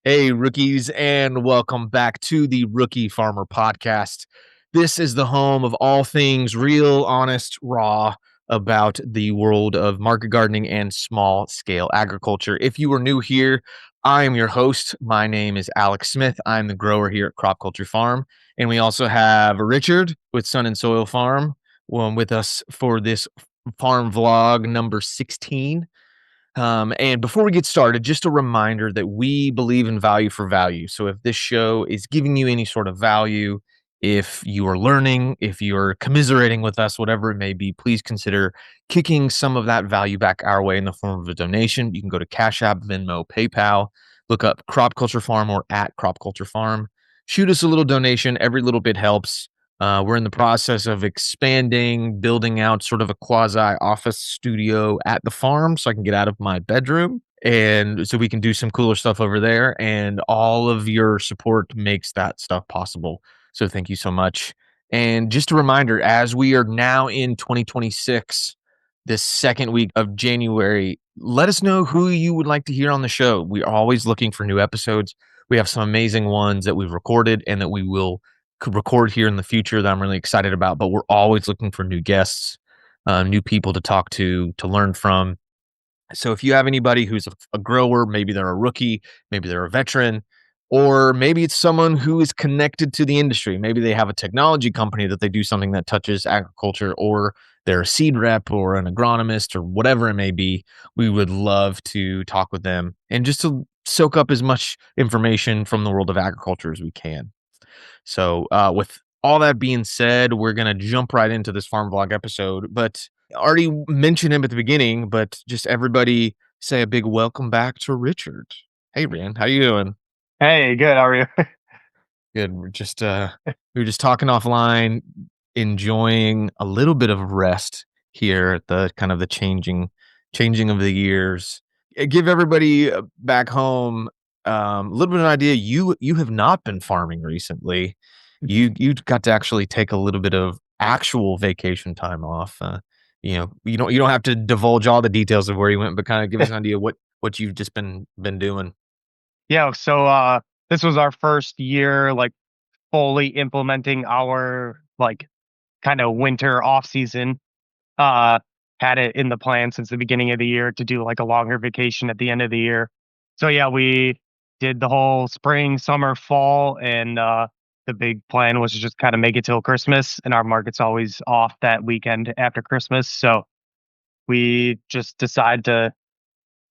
Hey, rookies, and welcome back to the Rookie Farmer Podcast. This is the home of all things real, honest, raw about the world of market gardening and small scale agriculture. If you are new here, I am your host. My name is Alec Smith. I'm the grower here at Crop Culture Farm. And we also have Richard with Sun and Soil Farm with us for this farm vlog number 16. And before we get started, just a reminder that we believe in value for value. So if this show is giving you any sort of value, if you are learning, if you're commiserating with us, whatever it may be, please consider kicking some of that value back our way in the form of a donation. You can go to Cash App, Venmo, PayPal, look up Crop Culture Farm or at Crop Culture Farm. Shoot us a little donation. Every little bit helps. We're in the process of expanding, building out sort of a quasi office studio at the farm so I can get out of my bedroom. And so we can do some cooler stuff over there. And all of your support makes that stuff possible. So thank you so much. And just a reminder, as we are now in 2026, this second week of January, let us know who you would like to hear on the show. We are always looking for new episodes. We have some amazing ones that we've recorded and that we will could record here in the future that I'm really excited about, but we're always looking for new guests, new people to talk to learn from. So if you have anybody who's a grower, maybe they're a rookie, maybe they're a veteran, or maybe it's someone who is connected to the industry. Maybe they have a technology company that they do something that touches agriculture, or they're a seed rep or an agronomist or whatever it may be. We would love to talk with them and just to soak up as much information from the world of agriculture as we can. So, with all that being said, we're gonna jump right into this farm vlog episode. But I already mentioned him at the beginning, but just everybody say a big welcome back to Richard. Hey, Rand, how you doing? Hey, good. How are you? Good. We were just talking offline, enjoying a little bit of rest here at the kind of the changing of the years. Give everybody back home a little bit of an idea. You have not been farming recently. You got to actually take a little bit of actual vacation time off. You don't have to divulge all the details of where you went, but kind of give us an idea of what you've just been doing. Yeah, so this was our first year like fully implementing our like kind of winter off season. Uh had it in the plan since the beginning of the year to do like a longer vacation at the end of the year. So yeah, we did the whole spring, summer, fall, and the big plan was to just kind of make it till Christmas, and our market's always off that weekend after Christmas. So we just decided to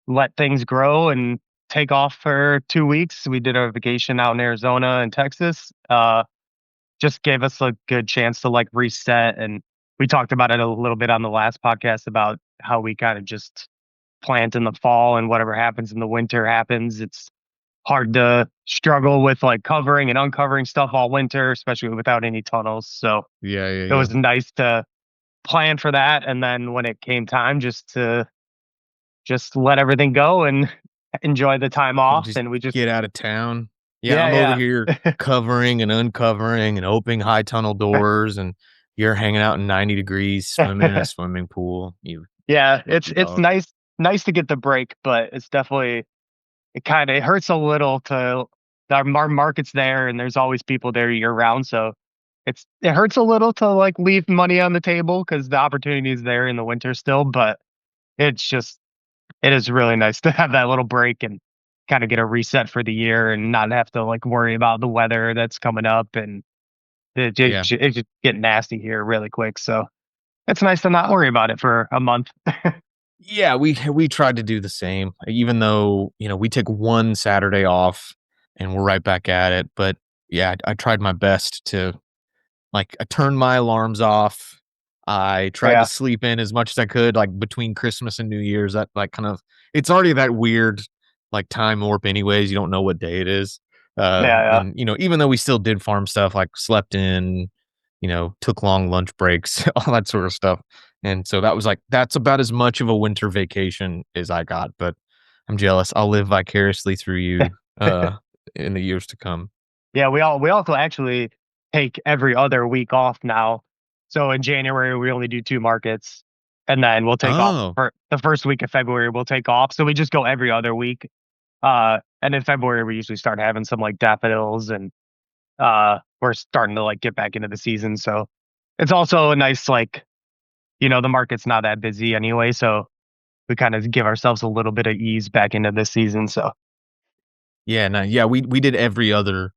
let things grow and take off for 2 weeks. We did our vacation out in Arizona and Texas. Just gave us a good chance to like reset. And we talked about it a little bit on the last podcast about how we kind of just plant in the fall and whatever happens in the winter happens. It's hard to struggle with like covering and uncovering stuff all winter, especially without any tunnels. So Yeah, yeah, it yeah. was nice to plan for that. And then when it came time just let everything go and enjoy the time off, Just and we just get out of town. Yeah, I'm over yeah, here yeah. covering and uncovering and opening high tunnel doors, and you're hanging out in 90 degrees, swimming in a swimming pool. You Yeah, lucky it's dog. nice to get the break, but it's definitely it hurts a little to our market's there and there's always people there year round, so it hurts a little to, like, leave money on the table because the opportunity is there in the winter still, but it's just it is really nice to have that little break and kinda get a reset for the year and not have to, like, worry about the weather that's coming up, and Yeah. it just get nasty here really quick, so it's nice to not worry about it for a month. Yeah, we tried to do the same, even though, we took one Saturday off and we're right back at it. But yeah, I tried my best to like I turned my alarms off. I tried to Yeah. sleep in as much as I could, like between Christmas and New Year's. That like kind of it's already that weird like time warp anyways. You don't know what day it is. Yeah, yeah. And even though we still did farm stuff, like slept in, took long lunch breaks, all that sort of stuff. And so that was like that's about as much of a winter vacation as I got. But I'm jealous. I'll live vicariously through you in the years to come. Yeah, we also actually take every other week off now. So in January we only do 2 markets, and then we'll take off Oh, for the first week of February, we'll take off. So we just go every other week. And in February, we usually start having some like daffodils, and we're starting to like get back into the season. So it's also a nice like, the market's not that busy anyway, so we kind of give ourselves a little bit of ease back into this season. So Yeah, no, yeah, we did every other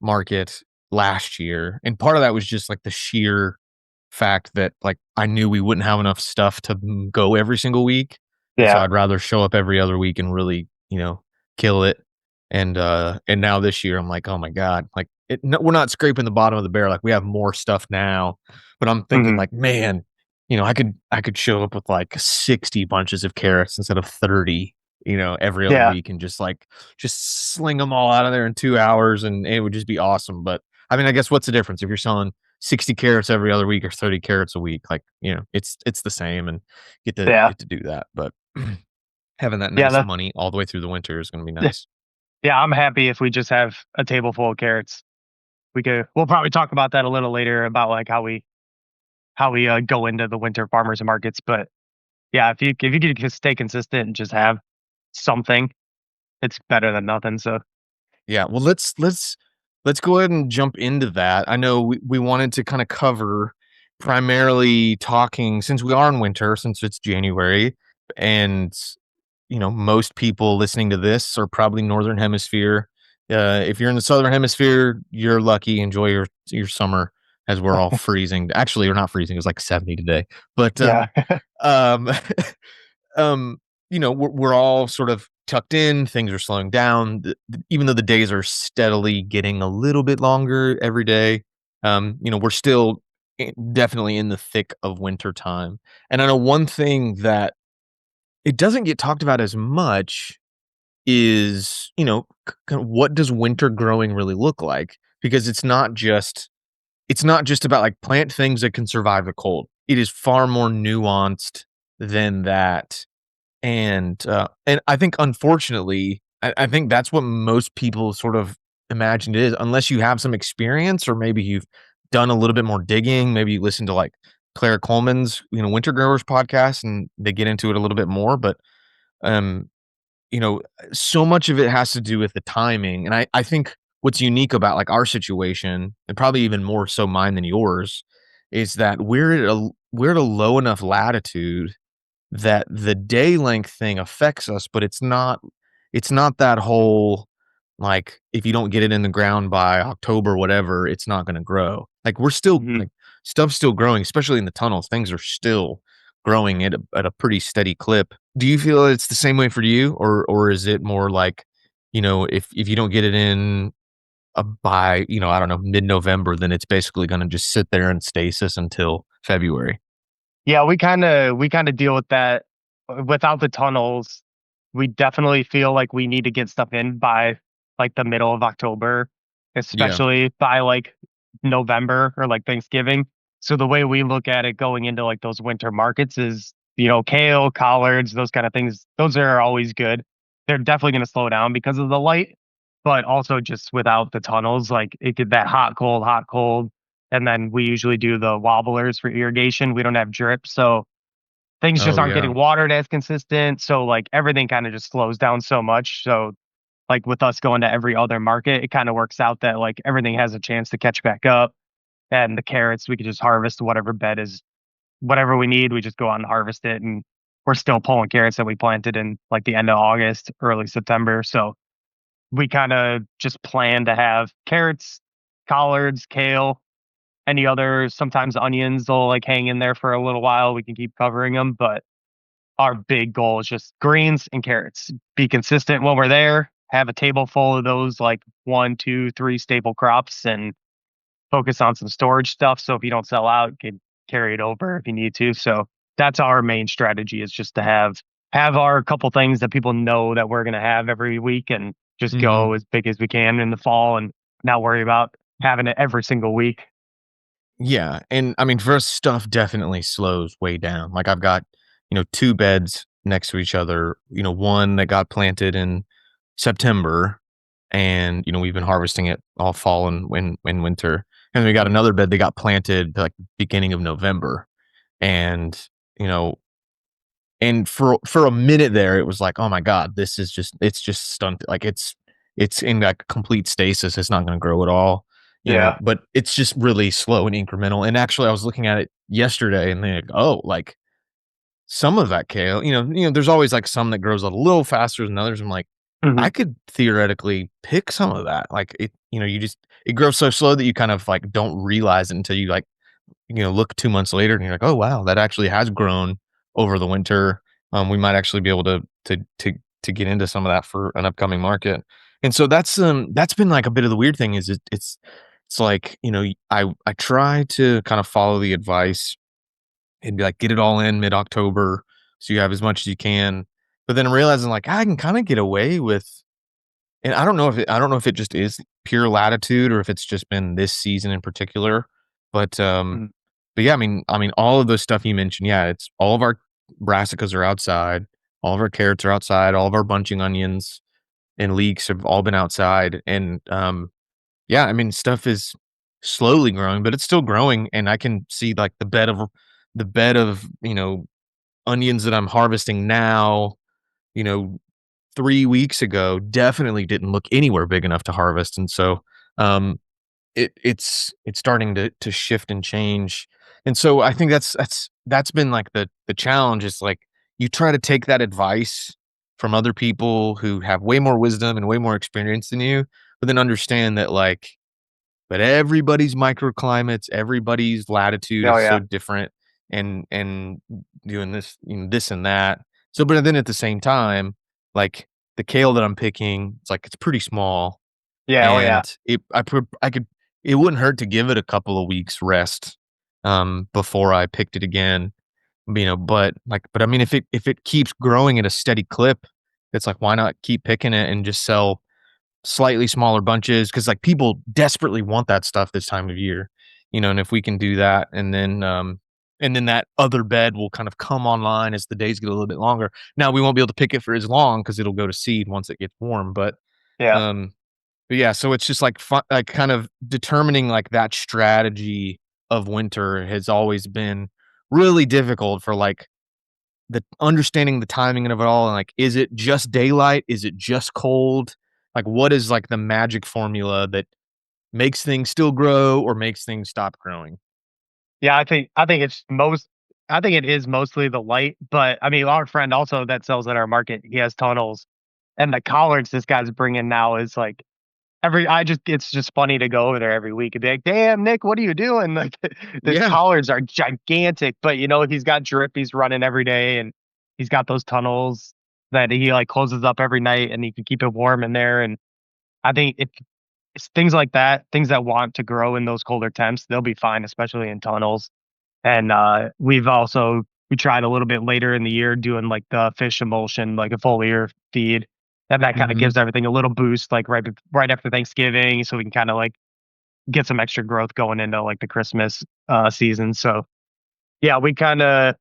market last year, and part of that was just, like, the sheer fact that, like, I knew we wouldn't have enough stuff to go every single week, and so yeah. I'd rather show up every other week and really, kill it, and now this year, I'm like, "Oh my god," like, we're not scraping the bottom of the barrel, like, we have more stuff now, but I'm thinking Hmm. like, "Man, I could show up with, like, 60 bunches of carrots instead of 30, every other Yeah. week and just sling them all out of there in 2 hours, and it would just be awesome." But, I mean, I guess what's the difference if you're selling 60 carrots every other week or 30 carrots a week? Like, it's the same and get to Yeah. get to do that, but having that Yeah. nice money all the way through the winter is gonna be nice. Yeah. I'm happy if we just have a table full of carrots. We'll probably talk about that a little later about like how we go into the winter farmers markets. But yeah, if you could just stay consistent and just have something, it's better than nothing. So Yeah, well, let's go ahead and jump into that. I know we wanted to kinda cover primarily talking since we are in winter, since it's January, and, most people listening to this are probably Northern Hemisphere. If you're in the Southern Hemisphere, you're lucky, enjoy your summer as we're all freezing. Actually, we're not freezing, it's like 70 today, but, yeah. um um, we're all sort of tucked in, things are slowing down, even though the days are steadily getting a little bit longer every day. We're still definitely in the thick of winter time. And I know one thing that it doesn't get talked about as much is, kind of what does winter growing really look like? Because it's not just about like plant things that can survive the cold. It is far more nuanced than that, and I think unfortunately, I think that's what most people sort of imagine it is, unless you have some experience or maybe you've done a little bit more digging, maybe you listen to, like, Claire Coleman's, Winter Growers podcast, and they get into it a little bit more, but, um, you know, so much of it has to do with the timing, and I think what's unique about, like, our situation, and probably even more so mine than yours, is that we're at a low enough latitude that the day length thing affects us, but it's not that whole, like, if you don't get it in the ground by October, whatever, it's not gonna grow. Like, we're still Mhm. like, stuff's still growing, especially in the tunnels, things are still growing at a pretty steady clip. Do you feel it's the same way for you, or is it more like, if you don't get it in, by, I don't know, mid-November, then it's basically gonna just sit there in stasis until February? Yeah, we kinda deal with that. Without the tunnels, we definitely feel like we need to get stuff in by, like, the middle of October, Yeah. especially by, like, November or, like, Thanksgiving. So the way we look at it going into, like, those winter markets is, kale, collards, those kinda things, those are always good. They're definitely gonna slow down because of the light, but also just without the tunnels, like, it could that hot, cold, and then we usually do the wobblers for irrigation. We don't have drip, so things just Oh, aren't yeah. getting watered as consistent. So like everything kind of just slows down so much. So like with us going to every other market, it kind of works out that like everything has a chance to catch back up. And the carrots, we could just harvest whatever bed is whatever we need. We just go out and harvest it. And we're still pulling carrots that we planted in like the end of August, early September. So we kind of just plan to have carrots, collards, kale, any other sometimes onions will, like, hang in there for a little while, we can keep covering them, but our big goal is just greens and carrots. Be consistent when we're there, have a table full of those, like, 1, 2, 3 staple crops, and focus on some storage stuff, so if you don't sell out, you can carry it over if you need to, so that's our main strategy is just to have our couple things that people know that we're gonna have every week and just Mhm. go as big as we can in the fall and not worry about having it every single week. Yeah, and I mean, for us, stuff definitely slows way down. Like, I've got, 2 beds next to each other, one that got planted in September, and, we've been harvesting it all fall and winter, and we got Mhm. another bed that got planted, like, beginning of November, and, you know and for a minute there, it was like, "Oh my god, this is just it's just stunted." Like, it's in that complete stasis. It's not going to grow at all, Yeah. but it's just really slow and incremental. And actually, I was looking at it yesterday and like, oh, like some of that kale, there's always like some that grows a little faster than others. I'm like, Mhm. I could theoretically pick some of that. Like it grows so slow that you kind of like don't realize it until you like, look 2 months later and you're like, oh wow, that actually has grown over the winter. We might actually be able to get into some of that for an upcoming market. And so that's been like a bit of the weird thing is it's like, I try to kind of follow the advice and be like, get it all in mid-October so you have as much as you can. But then I'm realizing like I can kind of get away with, and I don't know if it just is pure latitude or if it's just been this season in particular. But Mhm. but yeah, I mean all of the stuff you mentioned, yeah, it's all of our brassicas are outside, all of our carrots are outside, all of our bunching onions and leeks have all been outside. And yeah, I mean stuff is slowly growing, but it's still growing and I can see like the bed of onions that I'm harvesting now, you know, 3 weeks ago definitely didn't look anywhere big enough to harvest. And so, um, it's starting to shift and change. And so I think that's been like the challenge is like you try to take that advice from other people who have way more wisdom and way more experience than you, but then understand that like but everybody's microclimates, everybody's latitude Oh is so yeah. different and doing this, this and that. So, but then at the same time, like the kale that I'm picking, it's like it's pretty small Yeah. Oh yeah. and I could it wouldn't hurt to give it a couple of weeks rest before I picked it again. But I mean if it keeps growing at a steady clip, it's like why not keep picking it and just sell slightly smaller bunches because like people desperately want that stuff this time of year, and if we can do that and then that other bed will kind of come online as the days get a little bit longer. Now we won't be able to pick it for as long because it'll go to seed once it gets warm, Yeah. um but yeah, so it's just like like kind of determining like that strategy of winter has always been really difficult for like the understanding the timing of it all and like is it just daylight? Is it just cold? Like what is like the magic formula that makes things still grow or makes things stop growing? Yeah. I think it is mostly the light, but I mean, our friend also that sells at our market, he has tunnels, and the collards this guy's bringing now is like it's just funny to go over there every week and be like, "Damn, Nick, what are you doing?" Like, the Yeah. collards are gigantic, but, he's got drip, he's running every day, and he's got those tunnels that he, like, closes up every night, and he can keep it warm in there, and I think if it's things like that, things that want to grow in those colder temps, they'll be fine, especially in tunnels, and, we tried a little bit later in the year doing, like, the fish emulsion, like a foliar feed, and that kinda Mhm. gives everything a little boost, like, right after Thanksgiving, so we can kinda, like, get some extra growth going into, like, the Christmas, season, so, yeah, I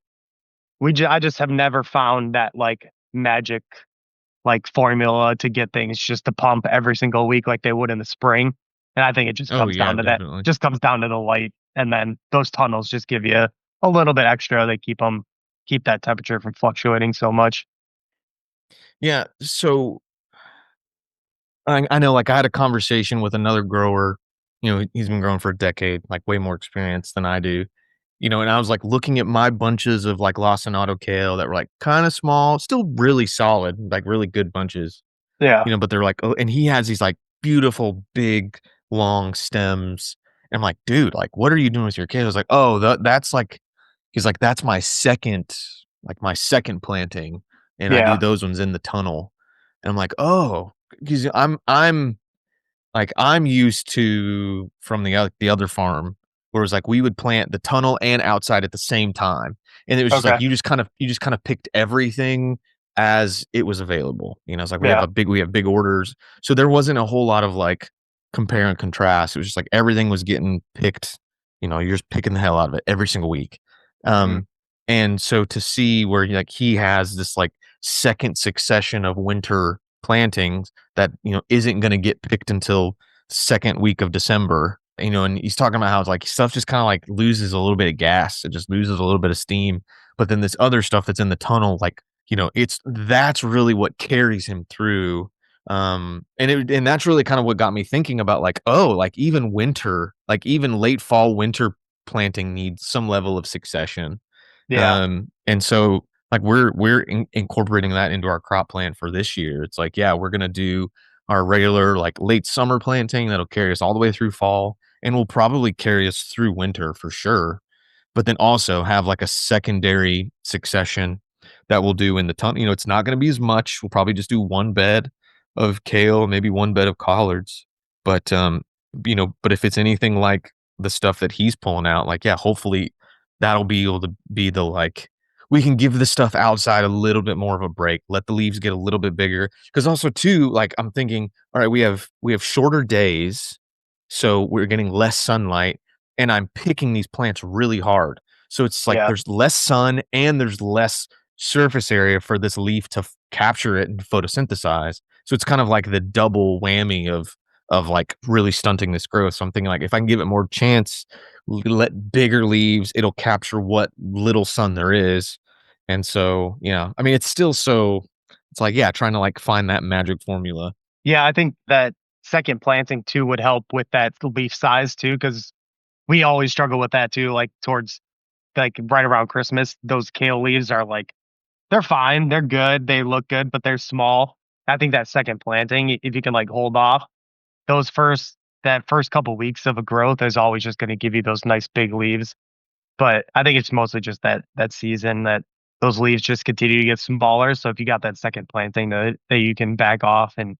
just have never found that, like, magic, like, formula to get things just to pump every single week like they would in the spring, and I think it just Oh, comes yeah, down to that definitely. just comes down to the light, and then those tunnels just give you a little bit extra, they keep that temperature from fluctuating so much. Yeah, so I know, like, I had a conversation with another grower, he's been growing for a decade, like, way more experience than I do, and I was, like, looking at my bunches of, like, lacinato kale that were, like, kinda small, still really solid, like, really good bunches, Yeah, but they're, like, oh and he has these, like, beautiful, big, long stems, and I'm like, "Dude, like, what are you doing with your kale?" He's like, "Oh, that's, like" he's like, "That's my second planting, and I do yeah, those ones in the tunnel." And I'm like, "Oh," 'cause I'm used to from the other farm, where it was like we would plant the tunnel and outside at the same time, and it was just like okay, you just kind of picked everything as it was available, it's like yeah, we have big orders, so there wasn't a whole lot of, like, compare and contrast, it was just like everything was getting picked, you're just picking the hell out of it every single week, mhm, um, and so to see where, like, he has this, like, second succession of winter plantings that, isn't gonna get picked until second week of December, and he's talking about how it's like stuff just kinda, like, loses a little bit of gas, it just loses a little bit of steam, but then this other stuff that's in the tunnel, like, that's really what carries him through And that's really kind of what got me thinking about like, oh, like even winter, like even late fall winter planting needs some level of succession. Yeah. And so like we're incorporating that into our crop plan for this year. It's like, yeah, we're gonna do our regular like late summer planting that'll carry us all the way through fall and will probably carry us through winter for sure. But then also have like a secondary succession that we'll do in the ton. It's not going to be as much. We'll probably just do one bed of kale, maybe one bed of collards. But but if it's anything like the stuff that he's pulling out, like yeah, hopefully that'll be able to be the like we can give the stuff outside a little bit more of a break, let the leaves get a little bit bigger. Because also too, like I'm thinking, all right, we have shorter days, so we're getting less sunlight, and I'm picking these plants really hard. So it's like Yeah. there's less sun and there's less surface area for this leaf to capture it and photosynthesize. So it's kind of like the double whammy of like really stunting this growth. So I'm thinking like if I can give it more chance, let bigger leaves, it'll capture what little sun there is. And so, I mean, it's still so it's like, yeah, trying to like find that magic formula. Yeah, I think that second planting too would help with that leaf size too, because we always struggle with that too. Like towards like right around Christmas, those kale leaves are like they're fine, they're good, they look good, but they're small. I think that second planting, if you can like hold off those first that first couple weeks of a growth is always just going to give you those nice big leaves. But I think it's mostly just that season that those leaves just continue to get smaller. So if you got that second planting that you can back off and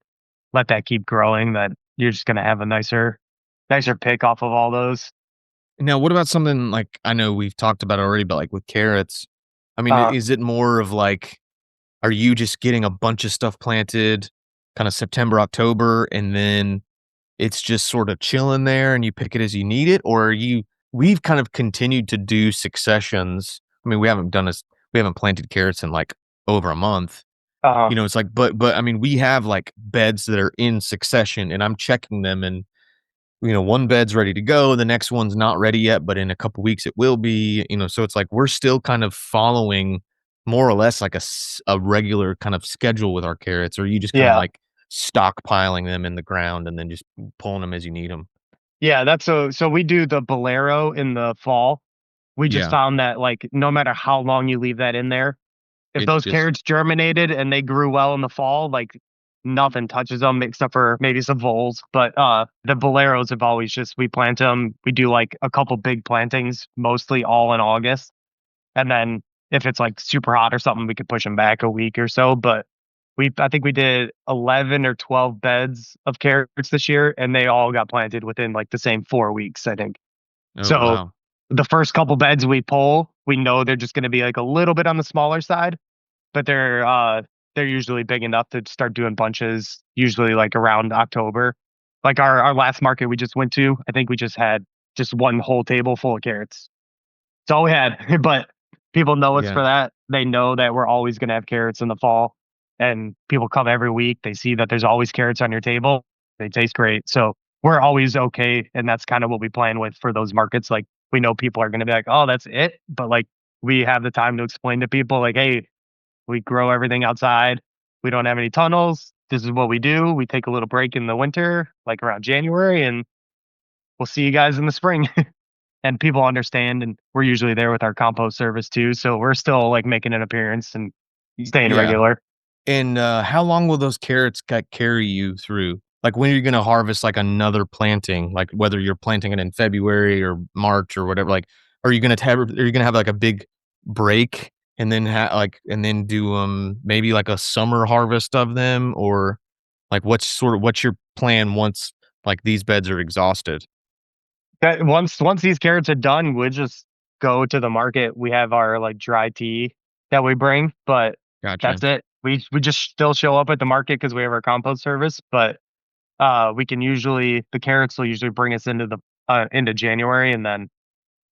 let that keep growing, that you're just gonna have a nicer pick off of all those. Now, what about something like I know we've talked about it already, but like with carrots, I mean, Uh, is it more of like, are you just getting a bunch of stuff planted kind of September, October, and then it's just sort of chilling there and you pick it as you need it? Or we've kind of continued to do successions. I mean, we haven't planted carrots in like over a month. uh, It's like, but I mean, we have like beds that are in succession and I'm checking them and one bed's ready to go, the next one's not ready yet, but in a couple weeks it will be, so it's like we're still kind of following more or less like a regular kind of schedule with our carrots, or you just kind of yeah. like stockpiling them in the ground and then just pulling them as you need them. Yeah, that's so we do the bolero in the fall. We just Yeah, found that, like, no matter how long you leave that in there, if it those just carrots germinated and they grew well in the fall, like, nothing touches them except for maybe some voles, but, the boleros have always just we plant them. We do, like, a couple big plantings, mostly all in August. And then if it's like super hot or something, we could push them back a week or so. But I think we did 11 or 12 beds of carrots this year, and they all got planted within like the same 4 weeks, I think. oh So wow. the first couple beds we pull, we know they're just going to be like a little bit on the smaller side, but they're usually big enough to start doing bunches. Usually like around October. Like our last market we just went to, I think we just had just one whole table full of carrots. It's all we had, but people know us Yeah. for that. They know that we're always gonna have carrots in the fall, and people come every week. They see that there's always carrots on your table. They taste great, so we're always okay, and that's kind of what we plan with for those markets. Like, we know people are gonna be like, "Oh, that's it," but, like, we have the time to explain to people, like, "Hey, we grow everything outside. We don't have any tunnels. This is what we do. We take a little break in the winter, like, around January, and we'll see you guys in the spring." And people understand, and we're usually there with our compost service too, so we're still, like, making an appearance and staying Yeah. regular. And, how long will those carrots carry you through? Like, when are you gonna harvest, like, another planting? Like, whether you're planting it in February or March or whatever, like, are you gonna have, like, a big break and then and then do, maybe, like, a summer harvest of them? Or, like, what's your plan once, like, these beds are exhausted? That once these carrots are done, we just go to the market. We have our, like, dry tea that we bring, but Gotcha. that's it. We just still show up at the market because we have our compost service, but, we can usually the carrots will usually bring us into January, and then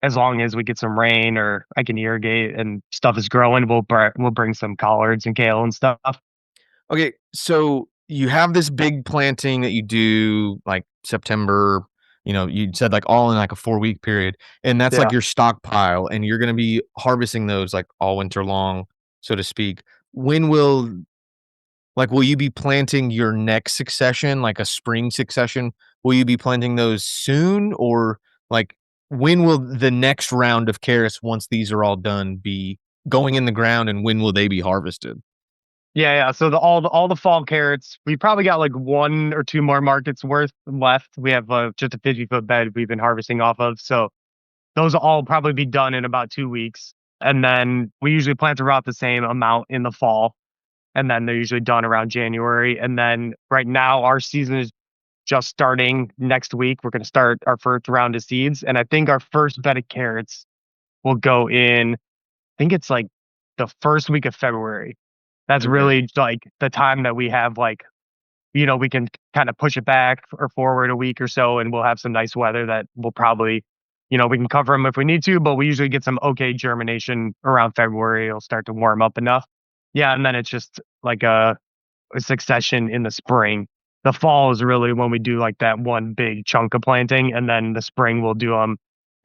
as long as we get some rain or I can irrigate and stuff is growing, we'll bring some collards and kale and stuff. Okay, so you have this big planting that you do like September, you said like all in like a 4-week period, and that's like Yeah. your stockpile, and you're gonna be harvesting those like all winter long, so to speak. When will Like, will you be planting your next succession, like a spring succession? Will you be planting those soon, or like when will the next round of carrots, once these are all done, be going in the ground, and when will they be harvested? Yeah, yeah. So all the fall carrots, we probably got like one or two more markets worth left. We have just a 50-foot bed we've been harvesting off of. So those will all probably be done in about 2 weeks. And then we usually plant about the same amount in the fall. And then they're usually done around January. And then right now our season is just starting next week. We're going to start our first round of seeds. And I think our first bed of carrots will go in, I think it's like the first week of February. That's Okay, really like the time that we have like, we can kind of push it back or forward a week or so, and we'll have some nice weather that will probably, we can cover them if we need to, but we usually get some okay germination around February. It'll start to warm up enough. Yeah. And then it's just like a succession in the spring. The fall is really when we do like that one big chunk of planting, and then the spring we'll do them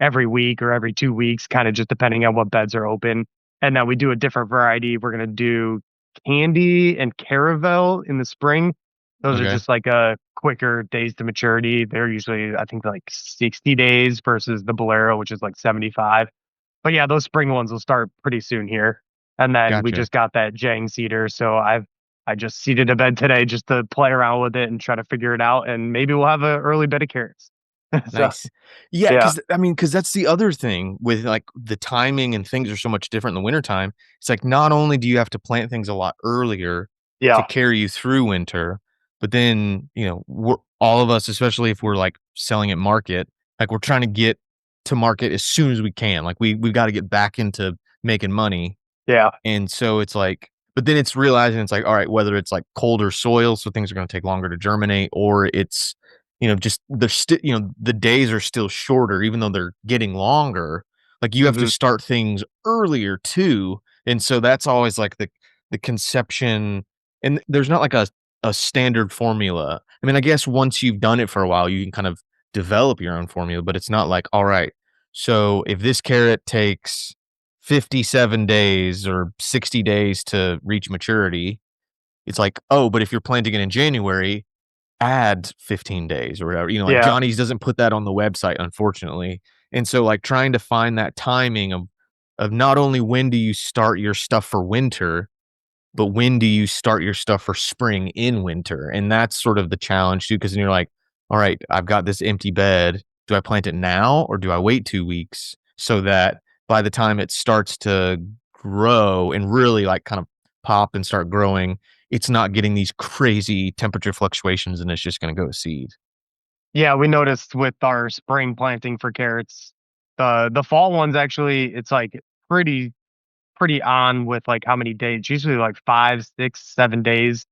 every week or every 2 weeks, kind of just depending on what beds are open. And then we do a different variety. We're gonna do candy and caravel in the spring. Those are okay, just like a quicker days to maturity. They're usually I think like 60 days versus the Bolero, which is like 75. But yeah, those spring ones will start pretty soon here. And then we gotcha. just got that Jang cedar. So I just seeded a bed today just to play around with it and try to figure it out. And maybe we'll have an early bed of carrots. So Nice. Yeah, yeah. because that's the other thing with, like, the timing and things are so much different in the wintertime. It's like, not only do you have to plant things a lot earlier to Yeah. carry you through winter, but then, we're all of us, especially if we're, like, selling at market, like, we're trying to get to market as soon as we can. Like, we've gotta get back into making money. Yeah. And so it's like, but then it's realizing it's like, all right, whether it's like colder soil, so things are gonna take longer to germinate, or it's, just the days are still shorter, even though they're getting longer. Like, you have to Hmm. start things earlier too. And so that's always like the conception, and there's not like a standard formula. I mean, I guess once you've done it for a while, you can kind of develop your own formula, but it's not like, all right, so if this carrot takes 57 days or 60 days to reach maturity, it's like, oh, but if you're planting it in January, add 15 days or whatever. Like Yeah. Johnny's doesn't put that on the website, unfortunately. And so like trying to find that timing of not only when do you start your stuff for winter, but when do you start your stuff for spring in winter? And that's sort of the challenge too, because then you're like, all right, I've got this empty bed. Do I plant it now or do I wait 2 weeks so that by the time it starts to grow and really like kind of pop and start growing, it's not getting these crazy temperature fluctuations and it's just going to go to seed. Yeah. We noticed with our spring planting for carrots, the fall ones actually, it's like pretty, pretty on with like how many days, usually like 5, 6, 7 days.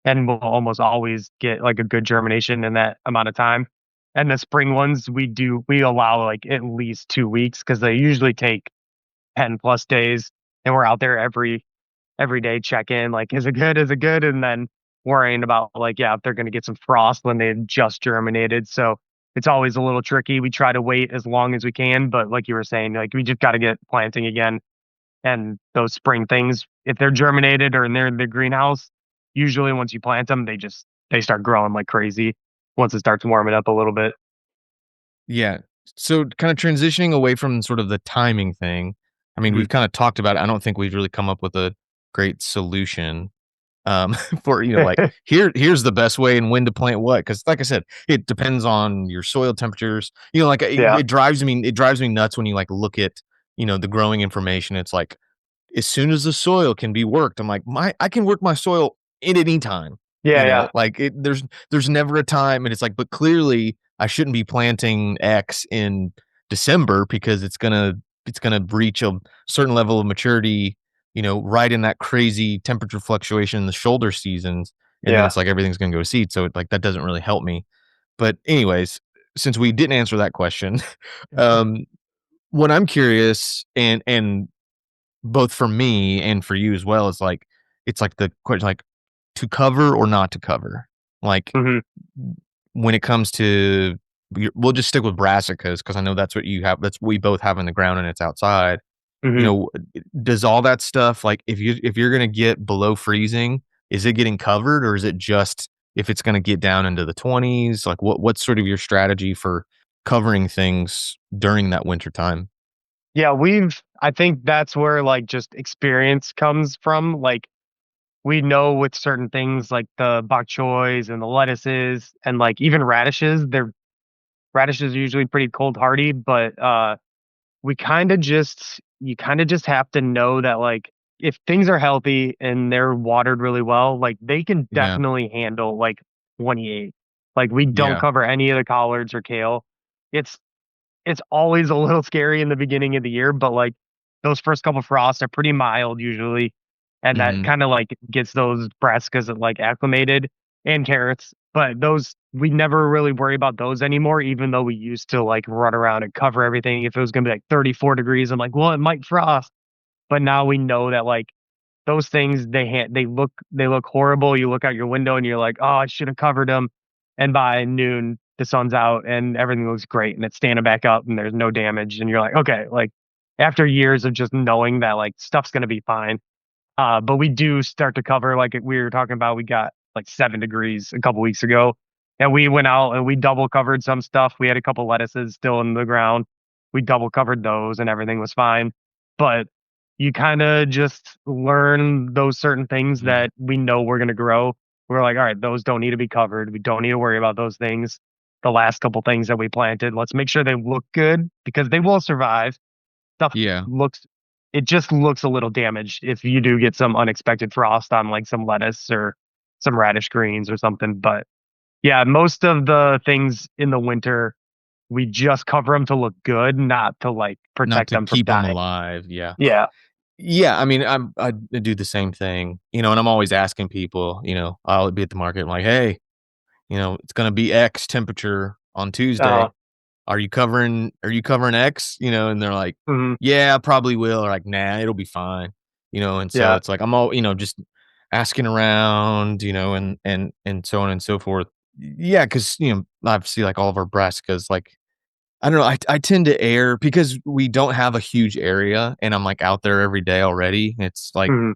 And we'll almost always get like a good germination in that amount of time. And the spring ones, we allow like at least 2 weeks because they usually take 10 plus days. And we're out there every day check in, like, is it good? Is it good? And then worrying about like, yeah, if they're gonna get some frost when they just germinated. So it's always a little tricky. We try to wait as long as we can, but like you were saying, like we just gotta get planting again. And those spring things, if they're germinated or they're in the greenhouse, usually once you plant them, they start growing like crazy once it starts warming up a little bit. Yeah. So kind of transitioning away from sort of the timing thing. I mean, Mhm. we've kind of talked about it. I don't think we've really come up with a great solution for like here's the best way and when to plant what, because like I said, it depends on your soil temperatures. Like Yeah. it drives me nuts when you like look at the growing information. It's like as soon as the soil can be worked, I'm like, I can work my soil at any time. Yeah, yeah. Like there's never a time, and it's like, but clearly I shouldn't be planting X in December because it's gonna reach a certain level of maturity, right in that crazy temperature fluctuation in the shoulder seasons, and then Yeah. it's like everything's gonna go to seed. So like that doesn't really help me. But anyways, since we didn't answer that question, um, what I'm curious and both for me and for you as well is like it's like the question like to cover or not to cover. Like Mhm. when it comes to we'll just stick with brassicas because I know that's what you have. That's what we both have in the ground and it's outside. Mhm. Does all that stuff like if you're gonna get below freezing, is it getting covered or is it just if it's gonna get down into the 20s? Like, what's sort of your strategy for covering things during that winter time? Yeah, I think that's where like just experience comes from. Like we know with certain things like the bok choys and the lettuces and like even radishes are usually pretty cold hardy, but we kind of just you kind of just have to know that like if things are healthy and they're watered really well, like they can Yeah, definitely handle like 28. Like we don't yeah, cover any of the collards or kale. It's it's always a little scary in the beginning of the year, but like those first couple frosts are pretty mild usually, and that mhm, kind of like gets those brassicas like acclimated and carrots. But those we never really worry about those anymore, even though we used to like run around and cover everything. If it was gonna be like 34 degrees, I'm like, well, it might frost. But now we know that like those things they look horrible. You look out your window and you're like, "Oh, I should have covered them." And by noon, the sun's out and everything looks great and it's standing back up and there's no damage and you're like, "Okay." Like after years of just knowing that like stuff's gonna be fine, but we do start to cover like we were talking about. We got like 7 degrees a couple weeks ago, and we went out and we double covered some stuff. We had a couple lettuces still in the ground. We double covered those, and everything was fine. But you kind of just learn those certain things mhm, that we know we're going to grow. We're like, all right, those don't need to be covered. We don't need to worry about those things. The last couple things that we planted, let's make sure they look good because they will survive. Stuff yeah. looks it just looks a little damaged if you do get some unexpected frost on, like, some lettuce or some radish greens or something, but, yeah, most of the things in the winter, we just cover them to look good, not to, like, Not protect to them from keep them dying. alive, yeah. Yeah. Yeah, I mean, I do the same thing, and I'm always asking people, I'll be at the market, I'm like, "Hey, it's gonna be X temperature on Uh-huh. Tuesday. Are you covering X?" And they're like, Mhm. "Yeah, I probably will," or like, "Nah, it'll be fine." And so Yeah. it's like I'm all, just asking around, and so on and so forth. Yeah, because obviously, like, all of our brassicas, like, I don't know, I tend to err because we don't have a huge area, and I'm, like, out there every day already. It's like, Mhm.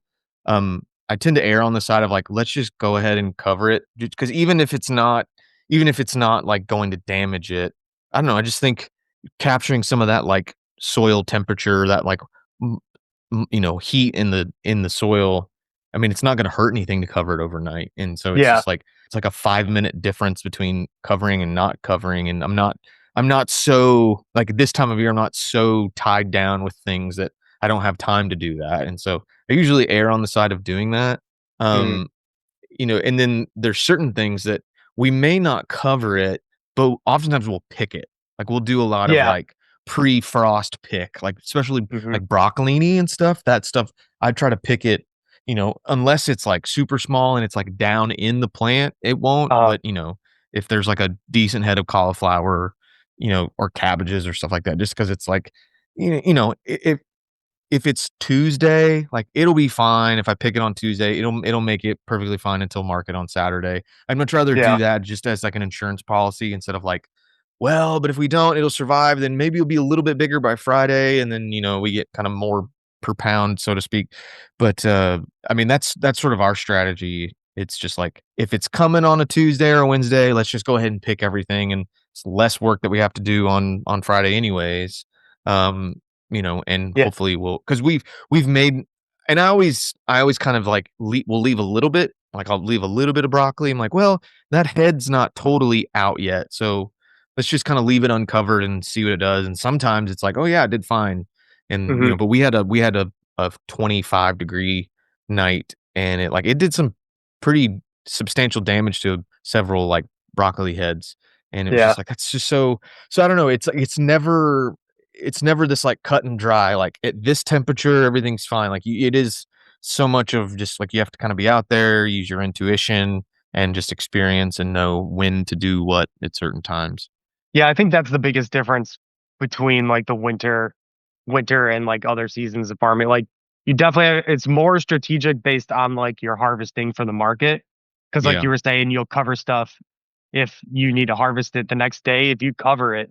I tend to err on the side of, like, let's just go ahead and cover it because even if it's not, like, going to damage it, I don't know, I just think capturing some of that, like, soil temperature, that, like, m heat in the soil, I mean, it's not gonna hurt anything to cover it overnight, and so it's Yeah. just like it's like a 5-minute difference between covering and not covering, and I'm not so like, this time of year, I'm not so tied down with things that I don't have time to do that, and so I usually err on the side of doing that. Mhm. Um, and then there's certain things that we may not cover it, but oftentimes we'll pick it. Like, we'll do a lot of, Yeah. like, pre-frost pick, like, especially, Mhm. like, broccolini and stuff, that stuff, I try to pick it, unless it's, like, super small and it's, like, down in the plant, it won't, Uh-huh. but, if there's, like, a decent head of cauliflower, or cabbages or stuff like that, just because it's, like, if it's Tuesday, like, it'll be fine if I pick it on Tuesday, it'll make it perfectly fine until market on Saturday. I'd much rather do Yeah. that just as, like, an insurance policy instead of, like, "Well, but if we don't, it'll survive, then maybe it'll be a little bit bigger by Friday," and then, we get kinda more per pound, so to speak. But, I mean, that's sort of our strategy. It's just like, if it's coming on a Tuesday or a Wednesday, let's just go ahead and pick everything, and it's less work that we have to do on Friday anyways. Um, and Yeah. hopefully because we've made and I always kind of like will leave a little bit, like I'll leave a little bit of broccoli. I'm like, well, that head's not totally out yet, so let's just kind of leave it uncovered and see what it does. And sometimes it's like, oh yeah, it did fine, and Mhm. but we had a 25-degree night, and it did some pretty substantial damage to several like broccoli heads, and it was Yeah. just like that's just so I don't know. It's never this, like, cut and dry, like, at this temperature, everything's fine, like, it is so much of just, like, you have to kinda be out there, use your intuition, and just experience and know when to do what at certain times. Yeah, I think that's the biggest difference between like the winter and like other seasons of farming. Like you definitely it's more strategic based on like your harvesting for the market. Cause like Yeah. you were saying, you'll cover stuff if you need to harvest it the next day. If you cover it,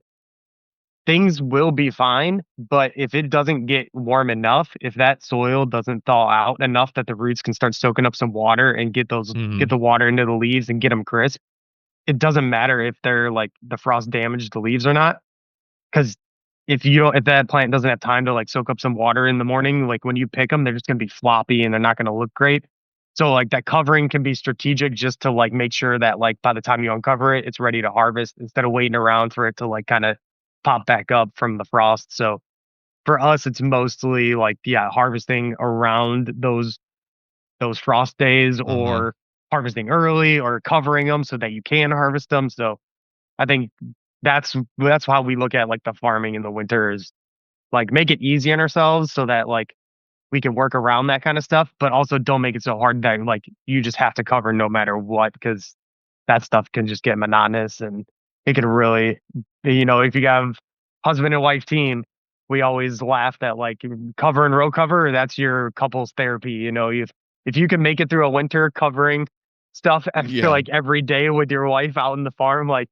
things will be fine, but if it doesn't get warm enough, if that soil doesn't thaw out enough that the roots can start soaking up some water and get Mhm. the water into the leaves and get them crisp, it doesn't matter if they're like the frost damaged the leaves or not. Because if that plant doesn't have time to like soak up some water in the morning, like when you pick them, they're just gonna be floppy and they're not gonna look great. So like that covering can be strategic just to like make sure that like by the time you uncover it, it's ready to harvest instead of waiting around for it to like kind of pop back up from the frost. So for us, it's mostly like yeah, harvesting around those frost days Mhm. or harvesting early or covering them so that you can harvest them. So I think that's how we look at like the farming in the winter is like make it easy on ourselves so that like we can work around that kind of stuff, but also don't make it so hard that like you just have to cover no matter what because that stuff can just get monotonous and it can really, if you have husband and wife team, we always laugh that like cover and row cover, that's your couples therapy. If you can make it through a winter covering stuff, I feel Yeah. like every day with your wife out in the farm, like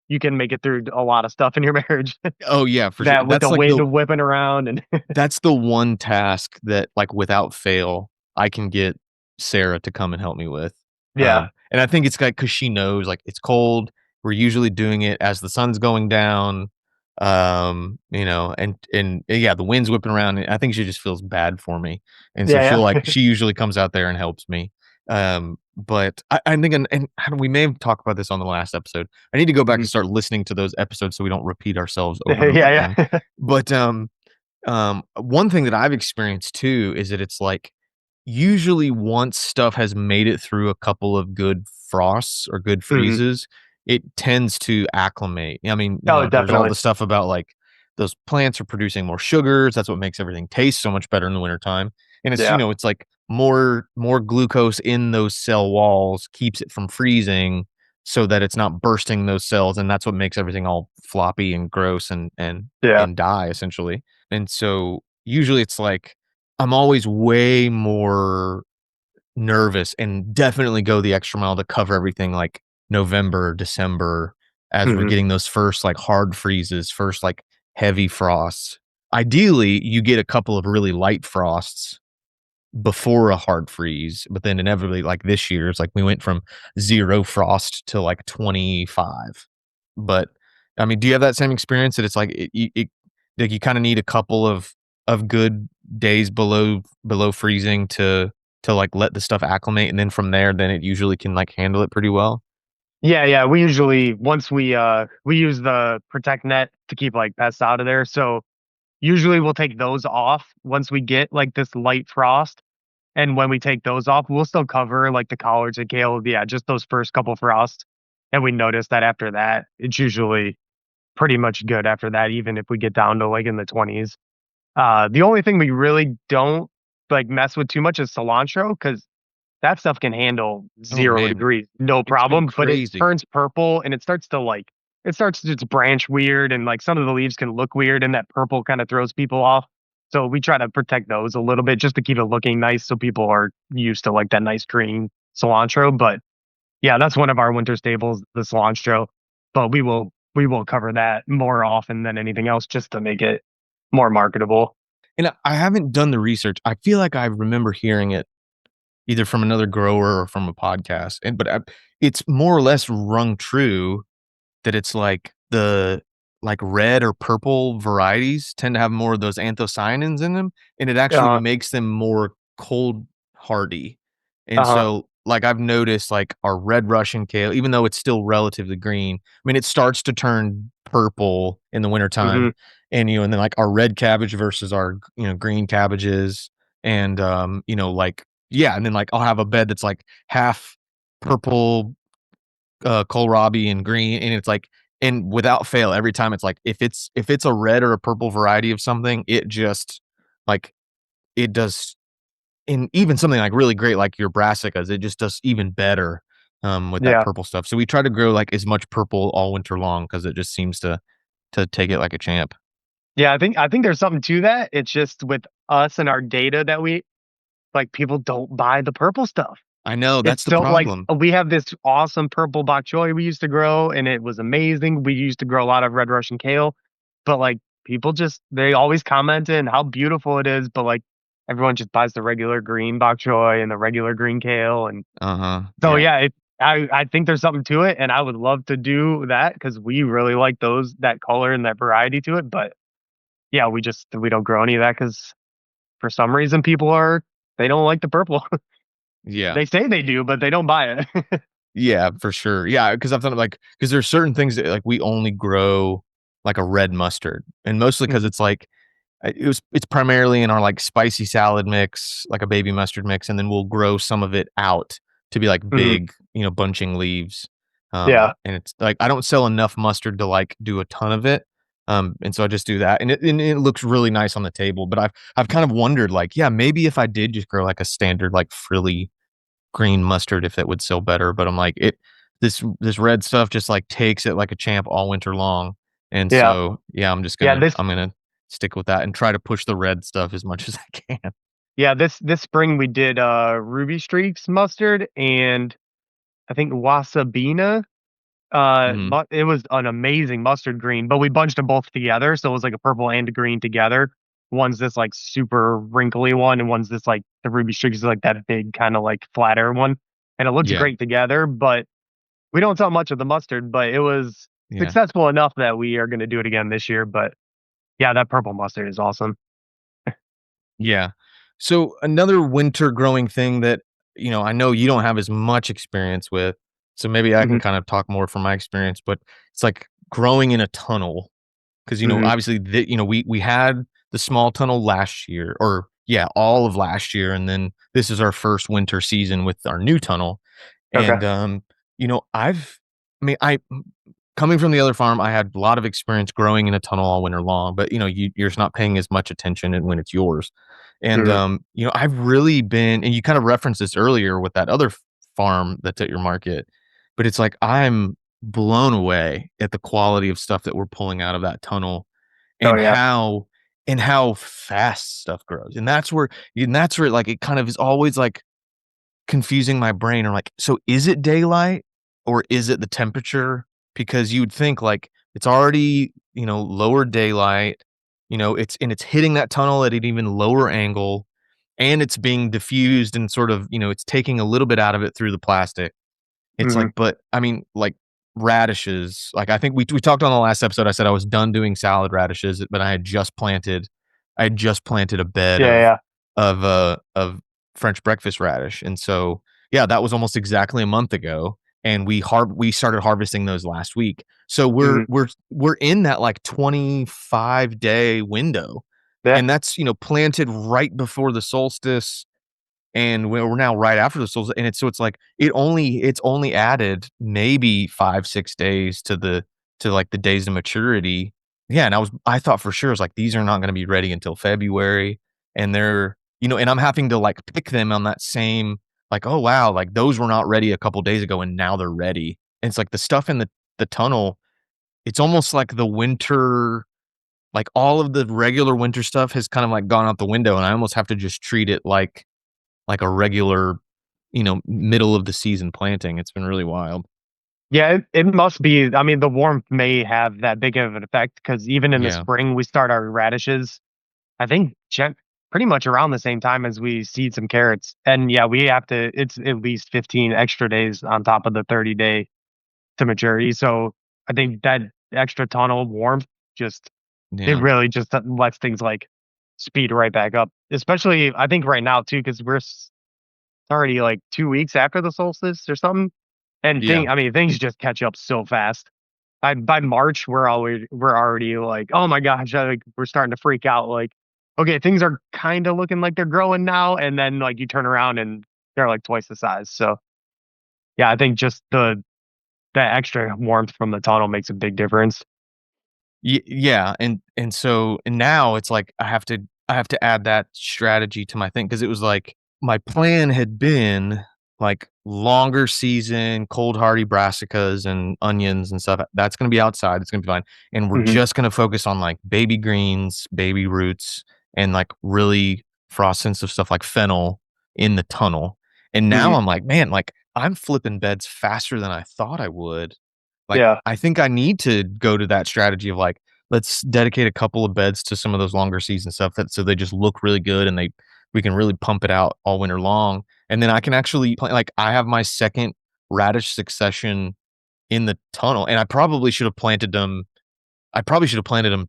you can make it through a lot of stuff in your marriage. Oh, yeah, for sure. That with the wind whipping around and That's the one task that, like, without fail, I can get Sarah to come and help me with. yeah, And I think it's like because she knows, like, it's cold. We're usually doing it as the sun's going down, yeah, the wind's whipping around, and I think she just feels bad for me, and so yeah, yeah. she usually comes out there and helps me. But I think and we may have talked about this on the last episode. I need to go back Mhm. and start listening to those episodes so we don't repeat ourselves over and over Yeah, again. yeah. But, one thing that I've experienced too is that it's like, usually once stuff has made it through a couple of good frosts or good Mhm. freezes, it tends to acclimate. I mean, Oh, there's all definitely. the stuff about like those plants are producing more sugars. That's what makes everything taste so much better in the wintertime. And it's, Yeah, it's like more glucose in those cell walls keeps it from freezing so that it's not bursting those cells. And that's what makes everything all floppy and gross yeah. and die essentially. And so usually it's like I'm always way more nervous and definitely go the extra mile to cover everything like November, December as we're Mhm. getting those first like hard freezes, first like heavy frosts. Ideally, you get a couple of really light frosts before a hard freeze, but then inevitably, like this year, it's like we went from 0 frost to like 25. But I mean, do you have that same experience that it's like like you kind of need a couple of good days below freezing to like let the stuff acclimate, and then from there, then it usually can like handle it pretty well? Yeah, yeah, we usually once we use the protect net to keep, like, pests out of there, so usually we'll take those off once we get, like, this light frost, and when we take those off, we'll still cover, like, the collards and kale, yeah, just those first couple frosts, and we notice that after that, it's usually pretty much good after that, even if we get down to, like, in the 20s. The only thing we really don't, like, mess with too much is cilantro because that stuff can handle Oh 0 man, degrees, no it's been problem, but it crazy. turns purple and it starts to just branch weird and, like, some of the leaves can look weird and that purple kinda throws people off. So we try to protect those a little bit just to keep it looking nice so people are used to, like, that nice green cilantro, but yeah, that's one of our winter staples, the cilantro, but we will cover that more often than anything else just to make it more marketable. And I haven't done the research. I feel like I remember hearing it either from another grower or from a podcast, it's more or less rung true that it's like the like red or purple varieties tend to have more of those anthocyanins in them, and it actually Uh-huh, makes them more cold hardy. And uh-huh, so, like, I've noticed, like, our red Russian kale, even though it's still relatively green, I mean, it starts to turn purple in the mhm, wintertime, and, and then, like, our red cabbage versus our, green cabbages, and, like yeah, and then, like, I'll have a bed that's, like, half purple kohlrabi and green, and it's like and without fail, every time it's like, if it's a red or a purple variety of something, it just like, it does and even something, like, really great, like your brassicas, it just does even better, with that yeah. purple stuff. So we try to grow, like, as much purple all winter long because it just seems to take it like a champ. Yeah, I think there's something to that. It's just with us and our data that like, people don't buy the purple stuff. I know, It's that's the so like, problem. we have this awesome purple bok choy we used to grow, and it was amazing. We used to grow a lot of red Russian kale. but like people just they always comment in how beautiful it is, but like everyone just buys the regular green bok choy and the regular green kale, and Uh-huh. so Yeah. yeah, I think there's something to it, and I would love to do that because we really like those that color and that variety to it. But yeah, we don't grow any of that because for some reason they don't like the purple. Yeah. They say they do, but they don't buy it. Yeah, for sure. Yeah, because 'cause I've done it, like, because there's certain things that, like, we only grow, like, a red mustard, and mostly because Mhm, it's, like, it's primarily in our, like, spicy salad mix, like a baby mustard mix, and then we'll grow some of it out to be, like, mhm. big, bunching leaves, Yeah, and it's, like, I don't sell enough mustard to, like, do a ton of it, and so I just do that, and it looks really nice on the table, but I've kind of wondered, like, yeah, maybe if I did just grow, like, a standard, like, frilly green mustard, if that would sell better, but I'm like, this red stuff just, like, takes it like a champ all winter long, and yeah, so, yeah, yeah. I'm gonna stick with that and try to push the red stuff as much as I can. This spring we did Ruby Streaks mustard and I think Wasabina. Mhm. But it was an amazing mustard green, but we bunched them both together, so it was like a purple and a green together. One's this like super wrinkly one, and one's this like the Ruby Streaks is like that big kind of like flatter one, and it looked Yeah, great together. But we don't sell much of the mustard, but it was yeah, successful enough that we are going to do it again this year. But yeah, that purple mustard is awesome. yeah. So, another winter growing thing that, I know you don't have as much experience with, so maybe I can Hmm. kind of talk more from my experience, but it's like growing in a tunnel. 'Cause, Hmm. obviously, we had the small tunnel last year, or yeah, all of last year, and then this is our first winter season with our new tunnel, Okay. and, I coming from the other farm, I had a lot of experience growing in a tunnel all winter long, but, you're just not paying as much attention and when it's yours, and, Hmm. I've really been, and you kind of referenced this earlier with that other farm that's at your market, but it's like I'm blown away at the quality of stuff that we're pulling out of that tunnel Oh and yeah. how fast stuff grows, and that's where, like, it kind of is always, like, confusing my brain or, like, so is it daylight or is it the temperature? Because you would think, like, it's already, lower daylight, it's hitting that tunnel at an even lower angle, and it's being diffused and sort of, it's taking a little bit out of it through the plastic. It's Hmm. like, but I mean, like, radishes, like, I think we talked on the last episode, I said I was done doing salad radishes, but I had just planted a bed Yeah, yeah. of French breakfast radish, and so, yeah, that was almost exactly a month ago, and we started harvesting those last week. So Hmm. we're in that, like, 25-day window, Yeah. and that's, planted right before the solstice, and we're now right after the solstice, and it's like it's only added maybe 5, 6 days to, like, the days of maturity. Yeah, and I thought for sure, I was like, "These are not gonna be ready until February," and and I'm having to, like, pick them on that same, like, "Oh, wow, like, those were not ready a couple days ago, and now they're ready." And it's like the stuff in the tunnel, it's almost like the winter, like, all of the regular winter stuff has kind of, like, gone out the window, and I almost have to just treat it like a regular, middle of the season planting. It's been really wild. Yeah, it must be. I mean, the warmth may have that big of an effect because even in the Yeah. spring, we start our radishes, I think, pretty much around the same time as we seed some carrots. And yeah, we have to, it's at least 15 extra days on top of the 30-day to maturity. So I think that extra tunnel warmth just, it Yeah. really just lets things like speed right back up. Especially, I think right now too, because it's already like 2 weeks after the solstice or something. And Yeah. I mean, things just catch up so fast. By March, we're already like, "Oh my gosh," like, we're starting to freak out, like, "Okay, things are kinda looking like they're growing now," and then, like, you turn around and they're, like, twice the size, so, yeah, I think just that extra warmth from the tunnel makes a big difference. Yeah, and so and now it's like I have to add that strategy to my thing because it was like my plan had been, like, longer season, cold hardy brassicas and onions and stuff. That's gonna be outside, it's gonna be fine, and we're Mhm, just gonna focus on, like, baby greens, baby roots, and, like, really frost sensitive stuff like fennel in the tunnel, and now mhm, I'm like, "Man, like, I'm flipping beds faster than I thought I would." Like, yeah, I think I need to go to that strategy of, like, let's dedicate a couple of beds to some of those longer season stuff that so they just look really good and they we can really pump it out all winter long. And then I can actually plant like I have my second radish succession in the tunnel, and I probably should have planted them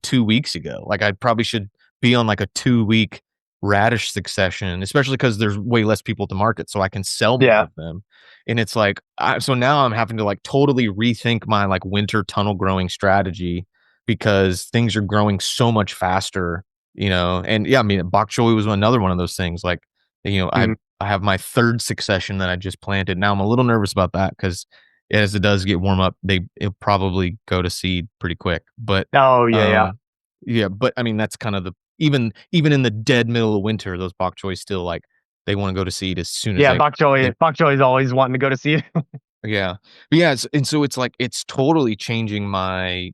2 weeks ago. Like, I probably should be on, like, a 2-week radish succession, especially because there's way less people to market, so I can sell more Yeah. of them, and it's like, so now I'm having to, like, totally rethink my, like, winter tunnel growing strategy because things are growing so much faster, and, yeah, I mean, bok choy was another one of those things, like, you know, I Mhm. I have my 3rd succession that I just planted. Now I'm a little nervous about that because as it does get warm up, it'll probably go to seed pretty quick. But Oh, yeah, yeah. yeah, but I mean that's kind of the even in the dead middle of winter, those bok choy still like they want to go to seed as soon as Yeah, they bok choy is always wanting to go to see. yeah. But yeah, and so it's like it's totally changing my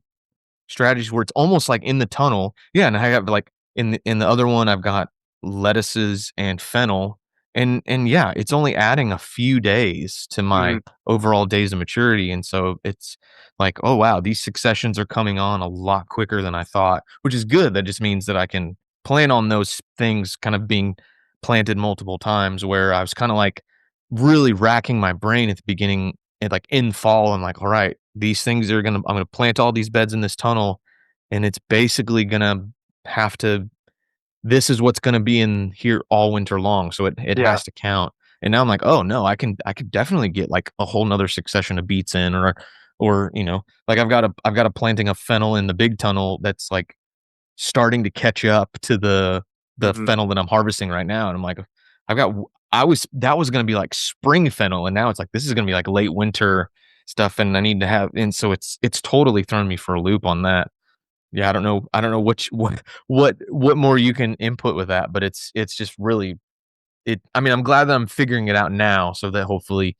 strategies where it's almost like in the tunnel. Yeah, and I have like in the other one, I've got lettuces and fennel, and yeah, it's only adding a few days to my Mhm. overall days of maturity, and so it's like, oh wow, these successions are coming on a lot quicker than I thought, which is good. That just means that I can plan on those things kind of being planted multiple times. Where I was kind of like really racking my brain at the beginning and like in fall, I'm like, all right, these things are I'm gonna plant all these beds in this tunnel, and it's basically gonna have to this is what's gonna be in here all winter long, so it Yeah. has to count. And now I'm like, oh no, I could definitely get like a whole nother succession of beets in or like I've got a planting of fennel in the big tunnel that's like starting to catch up to the Mhm. fennel that I'm harvesting right now, and I'm like, I've got w I was that was gonna be like spring fennel, and now it's like, this is gonna be like late winter stuff, and I need to have and so it's totally thrown me for a loop on that. Yeah, I don't know which what more you can input with that, but it's just really I mean, I'm glad that I'm figuring it out now so that hopefully,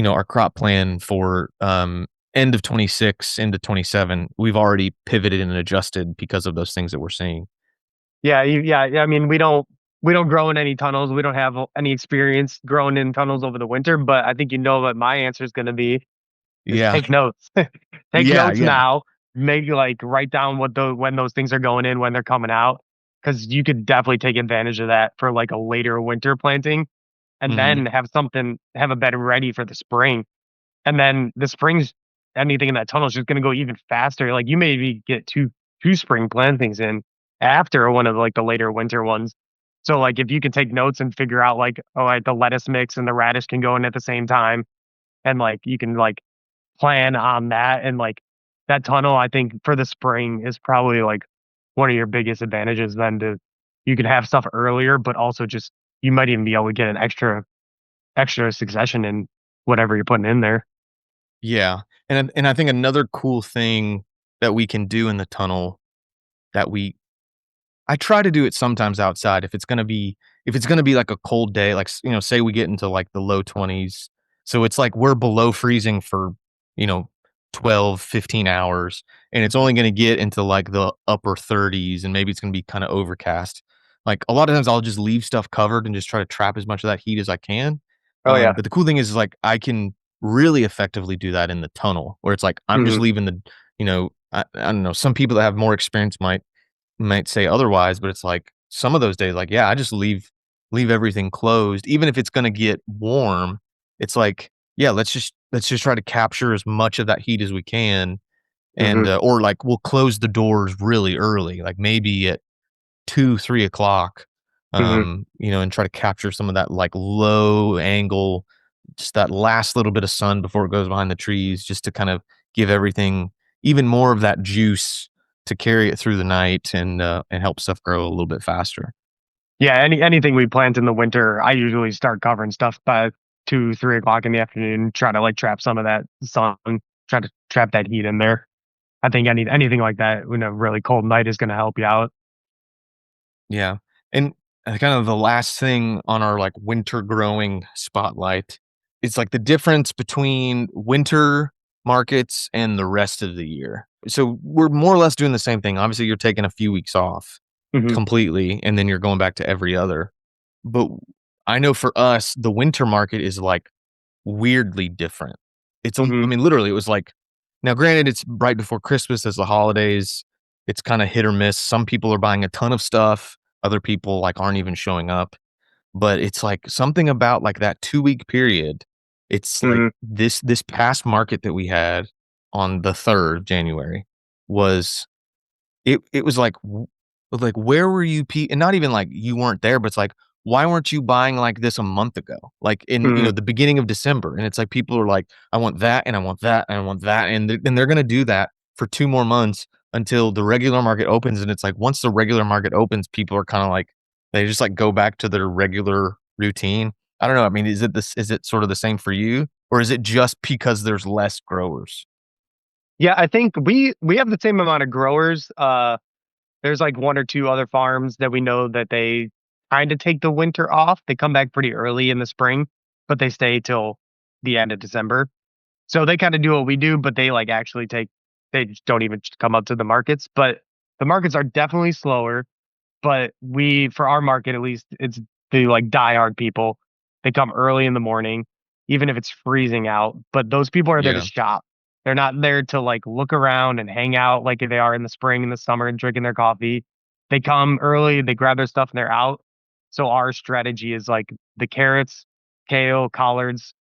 our crop plan for, end of '26 into '27, we've already pivoted and adjusted because of those things that we're seeing. Yeah, I mean, we don't grow in any tunnels. We don't have any experience growing in tunnels over the winter, but I think you know what my answer is gonna be is Yeah. take notes. Take Yeah, notes yeah. now. Maybe like write down what the when those things are going in, when they're coming out, because you could definitely take advantage of that for like a later winter planting, and Mhm. then have a bed ready for the spring. And then the springs, anything in that tunnel is just gonna go even faster. Like, you maybe get 2 spring plantings in after one of, like, the later winter ones. So, like, if you can take notes and figure out, like, oh, like, the lettuce mix and the radish can go in at the same time, and, like, you can, like, plan on that, and, like, that tunnel, I think, for the spring is probably, like, one of your biggest advantages then to you could have stuff earlier, but also just you might even be able to get an extra succession in whatever you're putting in there. Yeah, and I think another cool thing that we can do in the tunnel that we I try to do it sometimes outside if it's gonna be like a cold day, like, say we get into, like, the low 20s, so it's like we're below freezing for, you know, 12, 15 hours, and it's only gonna get into, like, the upper 30s, and maybe it's gonna be kinda overcast. Like, a lot of times I'll just leave stuff covered and just try to trap as much of that heat as I can, Oh, yeah. but the cool thing is, like, I can really effectively do that in the tunnel, where it's like, I'm just Mhm, leaving I don't know, some people that have more experience might say otherwise, but it's like some of those days, like, yeah, I just leave everything closed, even if it's gonna get warm. It's like, yeah, let's just try to capture as much of that heat as we can, and mhm, or like we'll close the doors really early, like maybe at 2, 3 o'clock, mhm. and try to capture some of that like low angle, just that last little bit of sun before it goes behind the trees, just to kind of give everything even more of that juice to carry it through the night and help stuff grow a little bit faster. Yeah, anything we plant in the winter, I usually start covering stuff by 2, 3 o'clock in the afternoon, try to, like, trap some of that sun, try to trap that heat in there. I think anything like that when a really cold night is gonna help you out. Yeah. And kind of the last thing on our like winter growing spotlight is like the difference between winter markets and the rest of the year. So we're more or less doing the same thing. Obviously, you're taking a few weeks off Mhm, completely, and then you're going back to every other. But I know for us, the winter market is like weirdly different. I mhm, mean, literally, it was like now, granted, it's right before Christmas as the holidays. it's kind of hit or miss. Some people are buying a ton of stuff, other people like aren't even showing up. But it's like something about like that 2-week period. It's like Mhm. this past market that we had on the 3rd of January was it was like, where were you and not even like you weren't there, but it's like, why weren't you buying like this a month ago? Like in, Mhm. the beginning of December, and it's like people are like, "I want that, and I want that, and I want that," and they're gonna do that for 2 more months until the regular market opens, and it's like once the regular market opens, people are kinda like they just, like, go back to their regular routine. I don't know, I mean, is it sort of the same for you, or is it just because there's less growers? Yeah, I think we have the same amount of growers. There's like one or two other farms that we know that they kind of take the winter off. They come back pretty early in the spring, but they stay till the end of December. So they kind of do what we do, but they like actually they just don't even come up to the markets. But the markets are definitely slower. But for our market at least, it's the like diehard people. They come early in the morning, even if it's freezing out. But those people are there to Yeah. shop. They're not there to like look around and hang out like they are in the spring and the summer and drinking their coffee. They come early, they grab their stuff and they're out. So our strategy is like the carrots, kale, collards.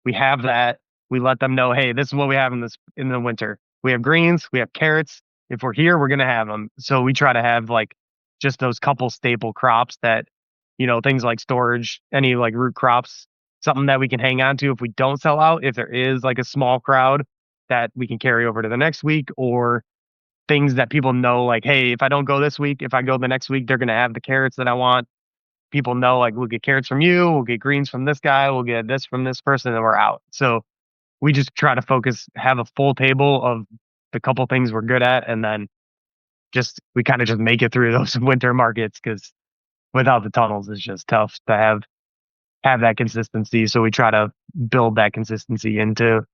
We have that. We let them know, hey, this is what we have in the winter. We have greens, we have carrots. If we're here, we're gonna have them. So we try to have like just those couple staple crops that, things like storage, any like root crops, something that we can hang on to if we don't sell out, if there is like a small crowd that we can carry over to the next week, or things that people know, like, hey, if I don't go this week, if I go the next week, they're going to have the carrots that I want. People know, like, we'll get carrots from you, we'll get greens from this guy, we'll get this from this person, and we're out. So we just try to have a full table of the couple things we're good at, and then we kind of just make it through those winter markets because without the tunnels, it's just tough to have that consistency. So we try to build that consistency into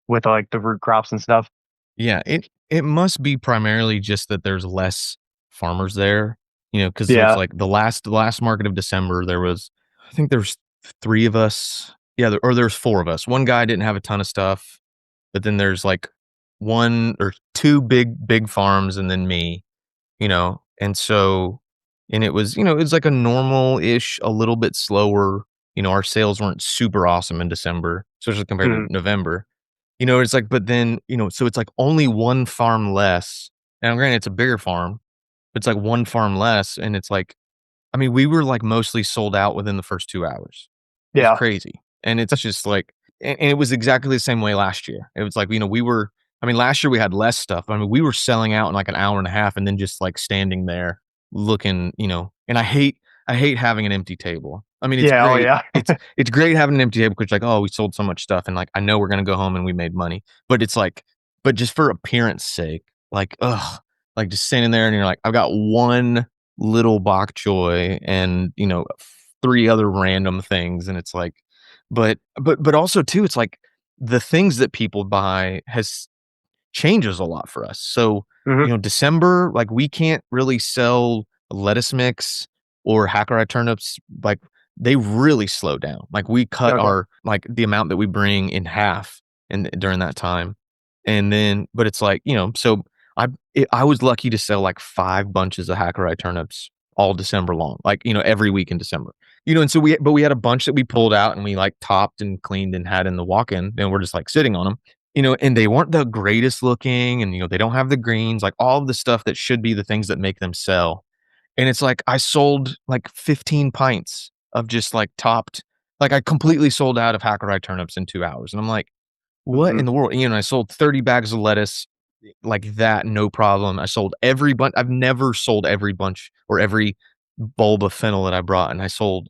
with like the root crops and stuff. Yeah, it must be primarily just that there's less farmers there, because so it's Yeah. like the last market of December, I think there's 3 of us. Yeah, or there's 4 of us. One guy didn't have a ton of stuff, but then there's, like, 1 or 2 big farms and then me, and so and it was like a normal-ish, a little bit slower, our sales weren't super awesome in December, especially compared to Mhm. November. It's like but then, so it's like only 1 farm less, and granted it's a bigger farm, but it's like 1 farm less, and it's like I mean, we were, like, mostly sold out within the first 2 hours. It was Yeah. crazy, and it's just like and it was exactly the same way last year. It was like, we were I mean, last year we had less stuff. I mean, we were selling out in, like, an hour and a half and then just, like, standing there looking, and I hate having an empty table. I mean, it's Yeah. Oh, great. yeah. It's great having an empty table because like, "Oh, we sold so much stuff," and, like, I know we're gonna go home and we made money, but it's like but just for appearance sake, like, ugh, like, just standing there and you're like, "I've got 1 little bok choy and, 3 other random things," and it's like but also too, it's like the things that people buy has changes a lot for us. So, Mhm. December, like, we can't really sell lettuce mix or hackeri turnips, like, they really slow down. Like, we cut Okay. the amount that we bring in half during that time. And then but it's like, so I was lucky to sell, like, 5 bunches of hackeri turnips all December long, like, every week in December. And so we had a bunch that we pulled out and we, like, topped and cleaned and had in the walk-in, and we're just, like, sitting on them. And they weren't the greatest looking and, they don't have the greens, like, all of the stuff that should be the things that make them sell. And it's like, I sold, like, 15 pints of just, like, topped like, I completely sold out of Hackeri turnips in 2 hours, and I'm like, "What Mhm. in the world?" I sold 30 bags of lettuce like that, no problem. I sold every bunch I've never sold every bunch or every bulb of fennel that I brought, and I sold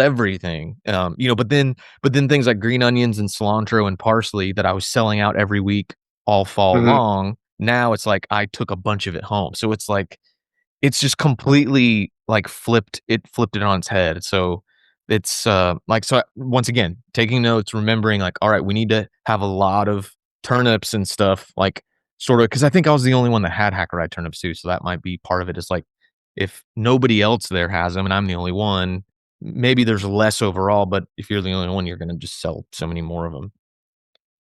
everything, but then things like green onions and cilantro and parsley that I was selling out every week all fall Mhm. long, now it's like I took a bunch of it home. So it's like it's just completely, like, flipped it on its head. So it's, once again, taking notes, remembering, like, "Alright, we need to have a lot of turnips and stuff," like, sorta because I think I was the only one that had Hackeri turnips too, so that might be part of it. Is like, if nobody else there has them and I'm the only one, maybe there's less overall, but if you're the only one, you're gonna just sell so many more of them.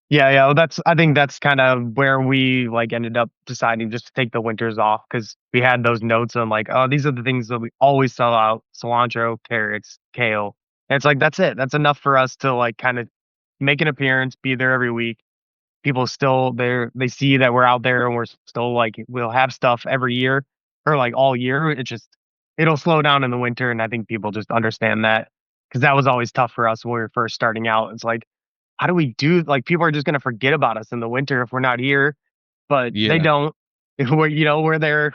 Yeah, well, I think that's kind of where we like ended up deciding just to take the winters off because we had those notes on like, oh, these are the things that we always sell out: cilantro, carrots, kale. And it's like that's it. That's enough for us to like kind of make an appearance, be there every week. People still there, they see that we're out there and we're still like we'll have stuff every year or like all year. It just it'll slow down in the winter, and I think people just understand that because that was always tough for us when we were first starting out. It's like how do we do like people are just gonna forget about us in the winter if we're not here, but they Yeah. don't. If we're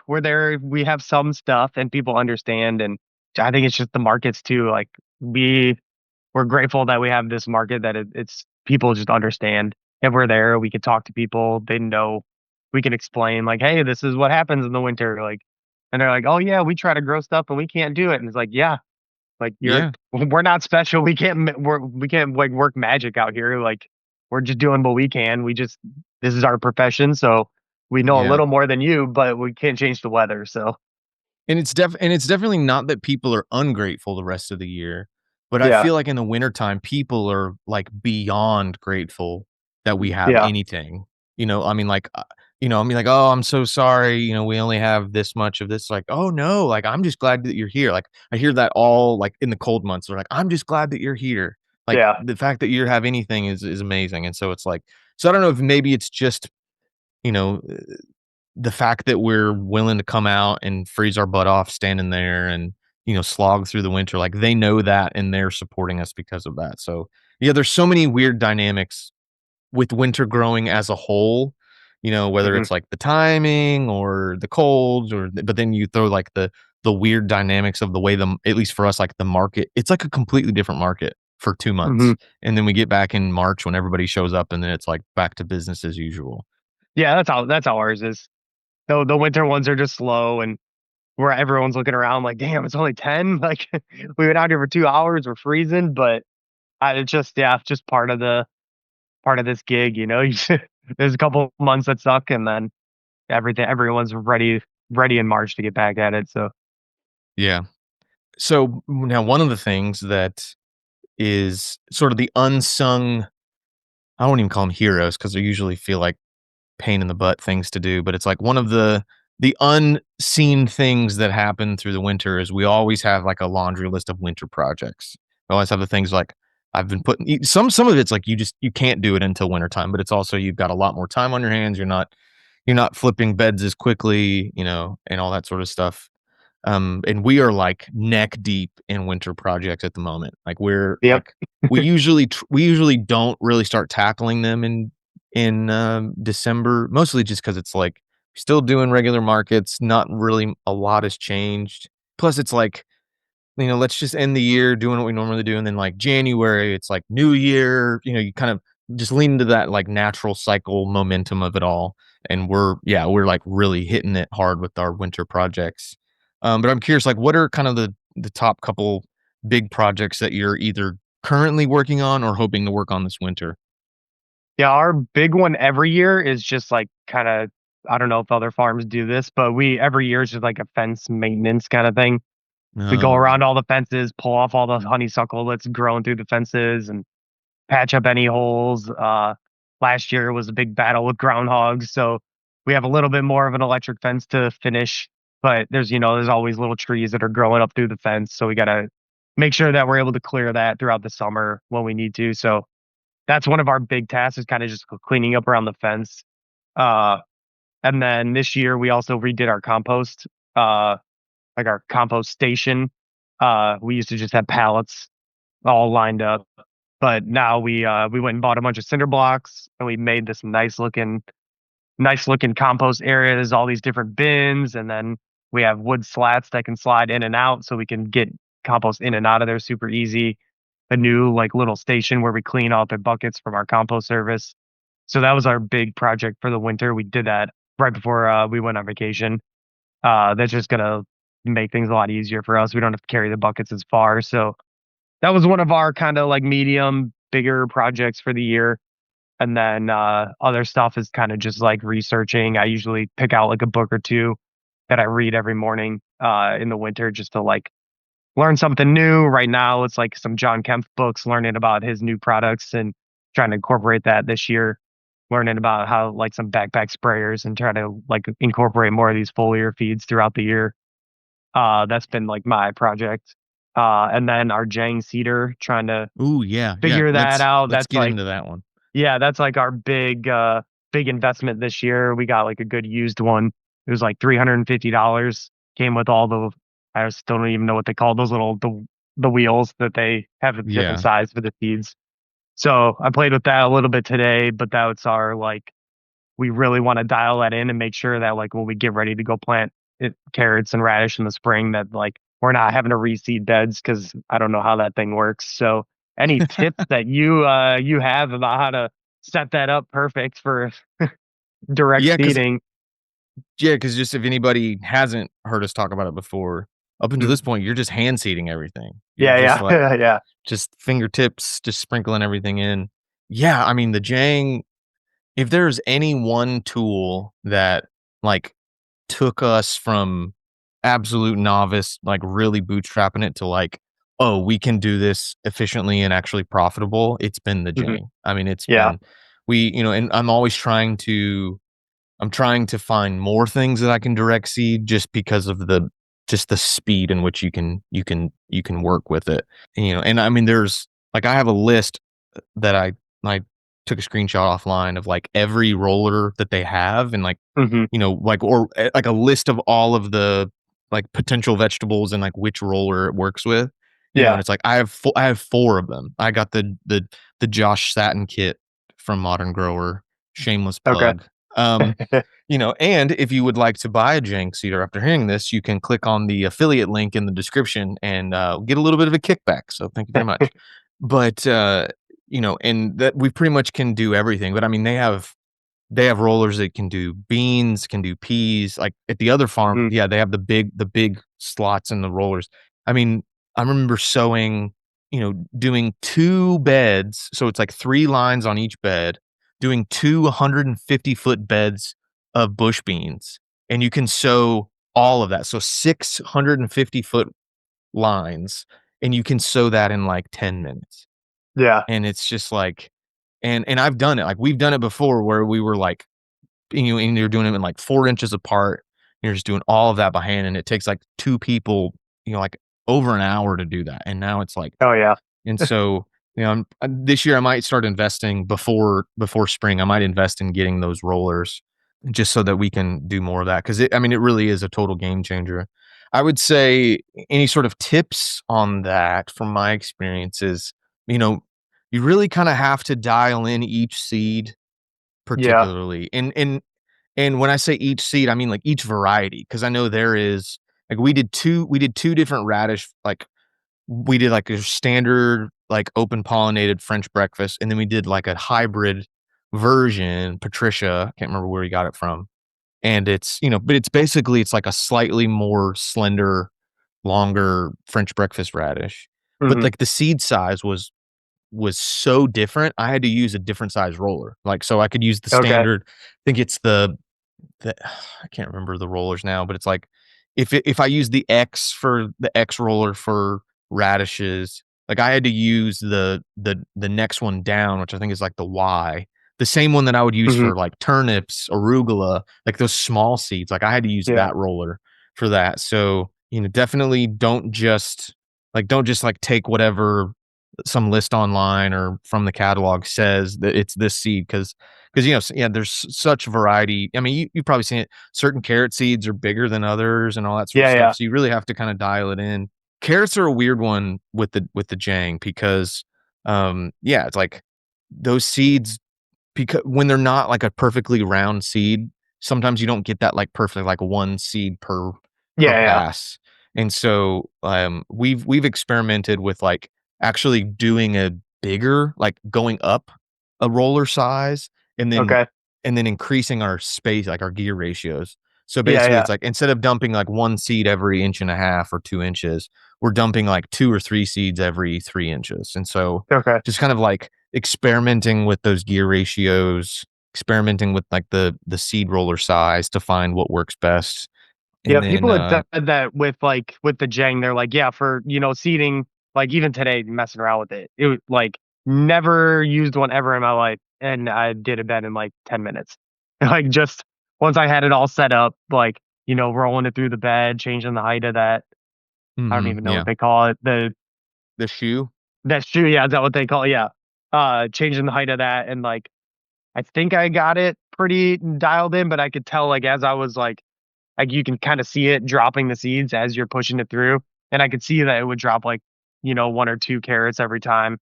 we're there, we have some stuff and people understand, and I think it's just the markets too. Like we we're grateful that we have this market that it's people just understand. If we're there, we could talk to people. They know we can explain like, hey, this is what happens in the winter. Like, and they're like, oh yeah, we try to grow stuff and we can't do it. And it's like, yeah, like you're Yeah. we're not special. We can't like work magic out here. Like we're just doing what we can. We just this is our profession, so we know a Yeah. little more than you, but we can't change the weather. So And it's definitely not that people are ungrateful the rest of the year, but I yeah, feel like in the wintertime, people are, like, beyond grateful that we have yeah, anything. I mean, like, "Oh, I'm so sorry, we only have this much of this." Like, "Oh, no, like, I'm just glad that you're here." Like, I hear that all, like, in the cold months. They're like, "I'm just glad that you're here." Like, yeah, the fact that you have anything is amazing, and so it's like so I don't know if maybe it's just, you know, the fact that we're willing to come out and freeze our butt off standing there and, slog through the winter, like, they know that and they're supporting us because of that. So, yeah, there's so many weird dynamics with winter growing as a whole, whether hmm it's, like, the timing or the colds but then you throw, like, the weird dynamics of the way at least for us, like, the market it's like a completely different market for 2 hmm months, and then we get back in March when everybody shows up, and then it's, like, back to business as usual. yeah. That's how ours is. The winter ones are just slow and where everyone's looking around like, "Damn, it's only 10?" Like, "We've been out here for 2 hours, we're freezing," but, it's just yeah, it's just part of this gig, you know? You just there's a couple months that suck, and then everyone's ready in March to get back at it, so Yeah. So, now one of the things that is sort of the unsung I won't even call them heroes because they usually feel like pain in the butt things to do, but it's like one of the unseen things that happen through the winter is we always have, like, a laundry list of winter projects. We always have the things like I've been putting some of it's like you can't do it until wintertime, but it's also you've got a lot more time on your hands, you're not flipping beds as quickly, and all that sort of stuff. And we are, like, neck deep in winter projects at the moment. Like, yep. we usually don't really start tackling them in December, mostly just because it's, like, still doing regular markets, not really a lot has changed. Plus, it's like, let's just end the year doing what we normally do, and then, like, January, it's like New Year, you kind of just lean into that, like, natural cycle momentum of it all, and we're, like, really hitting it hard with our winter projects. But I'm curious, like, what are kind of the top couple big projects that you're either currently working on or hoping to work on this winter? Yeah, our big one every year is just, like, kinda I don't know if other farms do this, but we every year is just like a fence maintenance kinda thing. We go Oh, around all the fences, pull off all the honeysuckle that's growing through the fences, and patch up any holes. Last year was a big battle with groundhogs, so we have a little bit more of an electric fence to finish. But there's always little trees that are growing up through the fence, so we gotta make sure that we're able to clear that throughout the summer when we need to. So that's one of our big tasks is kind of just cleaning up around the fence. Uh, and then this year we also redid our compost, uh, like our compost station. We used to just have pallets all lined up. But now we went and bought a bunch of cinder blocks and we made this nice looking compost area. There's all these different bins, and then we have wood slats that can slide in and out so we can get compost in and out of there super easy. A new like little station where we clean out the buckets from our compost service. So that was our big project for the winter. We did that right before we went on vacation. That's just gonna make things a lot easier for us. We don't have to carry the buckets as far. So that was one of our kind of like medium, bigger projects for the year. And then other stuff is kind of just like researching. I usually pick out like a book or two that I read every morning in the winter just to like learn something new. Right now, it's like some John Kemp books, learning about his new products and trying to incorporate that this year. learning about how like some backpack sprayers and try to like incorporate more of these foliar feeds throughout the year. That's been like my project. And then our Jang seeder, trying to Ooh, yeah, yeah. figure that out. Let's That's get like, into that one. yeah, that's like our big investment this year. We got like a good used one. It was like $350. Came with all the, I just don't even know what they call those little the wheels that they have a different Yeah. size for the feeds. So I played with that a little bit today, but that's our like, we really want to dial that in and make sure that like when we get ready to go plant carrots and radish in the spring, that like we're not having to reseed beds, because I don't know how that thing works. So any tips that you have about how to set that up perfect for direct Yeah, because seeding? yeah, because just if anybody hasn't heard us talk about it before, up until Mhm. this point, you're just hand seeding everything. You're Yeah, just yeah, like yeah, just fingertips, just sprinkling everything in. Yeah, I mean, the Jang, if there's any one tool that, like, took us from absolute novice, like, really bootstrapping it to, like, "Oh, we can do this efficiently and actually profitable," it's been the hmm Jang. I mean, it's yeah, been and I'm trying to find more things that I can direct seed just because of the speed in which you can work with it. And I mean, there's like I have a list that I took a screenshot offline of like every roller that they have and like, hmm like or like a list of all of the like potential vegetables and like which roller it works with. And yeah. it's like I have four of them. I got the Josh Satin kit from Modern Grower, shameless Okay. plug. Um, and if you would like to buy a Jank seeder after hearing this, you can click on the affiliate link in the description and get a little bit of a kickback. So thank you very much. But and that we pretty much can do everything. But I mean, they have rollers that can do beans, can do peas. Like at the other farm, Mm, yeah, they have the big slots in the rollers. I mean, I remember sowing, doing two beds, so it's like three lines on each bed, doing two 150-foot beds of bush beans, and you can sow all of that. So 650-foot lines, and you can sow that in like 10 minutes. yeah. And it's just like, and I've done it. Like we've done it before where we were like and you're doing them in like 4 inches apart. You're just doing all of that by hand, and it takes like 2 people, like over an hour to do that. And now it's like Oh yeah. and so, this year I might start investing before spring. I might invest in getting those rollers just so that we can do more of that because I mean, it really is a total game changer. I would say any sort of tips on that from my experiences, you know, you really kinda have to dial in each seed Yeah. particularly. And when I say each seed, I mean, like, each variety, because I know there is like, we did 2 different radish, like, we did, like, a standard, like, open pollinated French breakfast, and then we did, like, a hybrid version, Patricia, I can't remember where we got it from, and but it's basically it's like a slightly more slender, longer French breakfast radish, but, hmm like, the seed size was so different, I had to use a different size roller, like, so I could use the Okay. standard I think it's the I can't remember the rollers now, but it's like if I use the X roller for radishes, like I had to use the next one down, which I think is like the Y, the same one that I would use hmm for like turnips, arugula, like those small seeds. Like I had to use Yeah. that roller for that. So, definitely don't just like take whatever some list online or from the catalog says that it's this seed because yeah, there's such variety. I mean, you've probably seen it. Certain carrot seeds are bigger than others and all that sort of Yeah. stuff. Yeah. So you really have to kind of dial it in. Carrots are a weird one with the Jang because yeah, it's like those seeds because when they're not like a perfectly round seed, sometimes you don't get that like perfect like one seed per Yeah. Yeah. pass. And so we've experimented with like actually doing a bigger like going up a roller size and then Okay. increasing our space like our gear ratios. So Yeah. basically Yeah. it's like instead of dumping like one seed every inch and a half or 2 inches, we're dumping like two or three seeds every 3 inches. And so Okay. just kind of like experimenting with those gear ratios, experimenting with like the seed roller size to find what works best. Yeah, And then people had said that with like with the Jang, they're like, yeah, for seeding, like even today, messing around with it, it was like never used one ever in my life. and I did a bed in like 10 minutes. Like just once I had it all set up, like, rolling it through the bed, changing the height of that. I don't even know what Yeah. they call it. The shoe? That's true. Yeah. Is that what they call it? Yeah. Changing the height of that. And like, I think I got it pretty dialed in, but I could tell like as I was like you can kind of see it dropping the seeds as you're pushing it through. And I could see that it would drop like, 1 or 2 carrots every time.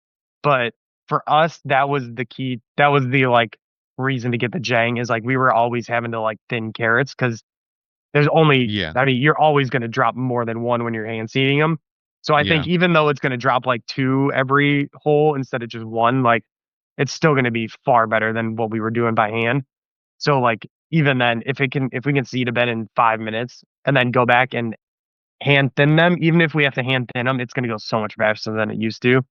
But for us, that was the key. That was the like reason to get the Jang is like we were always having to like thin carrots because there's only, Yeah. I mean, you're always going to drop more than one when you're hand seeding them. So I think Yeah. even though it's going to drop like two every hole instead of just one, like it's still going to be far better than what we were doing by hand. So like even then, if we can seed a bed in 5 minutes and then go back and hand thin them, even if we have to hand thin them, it's going to go so much faster than it used to.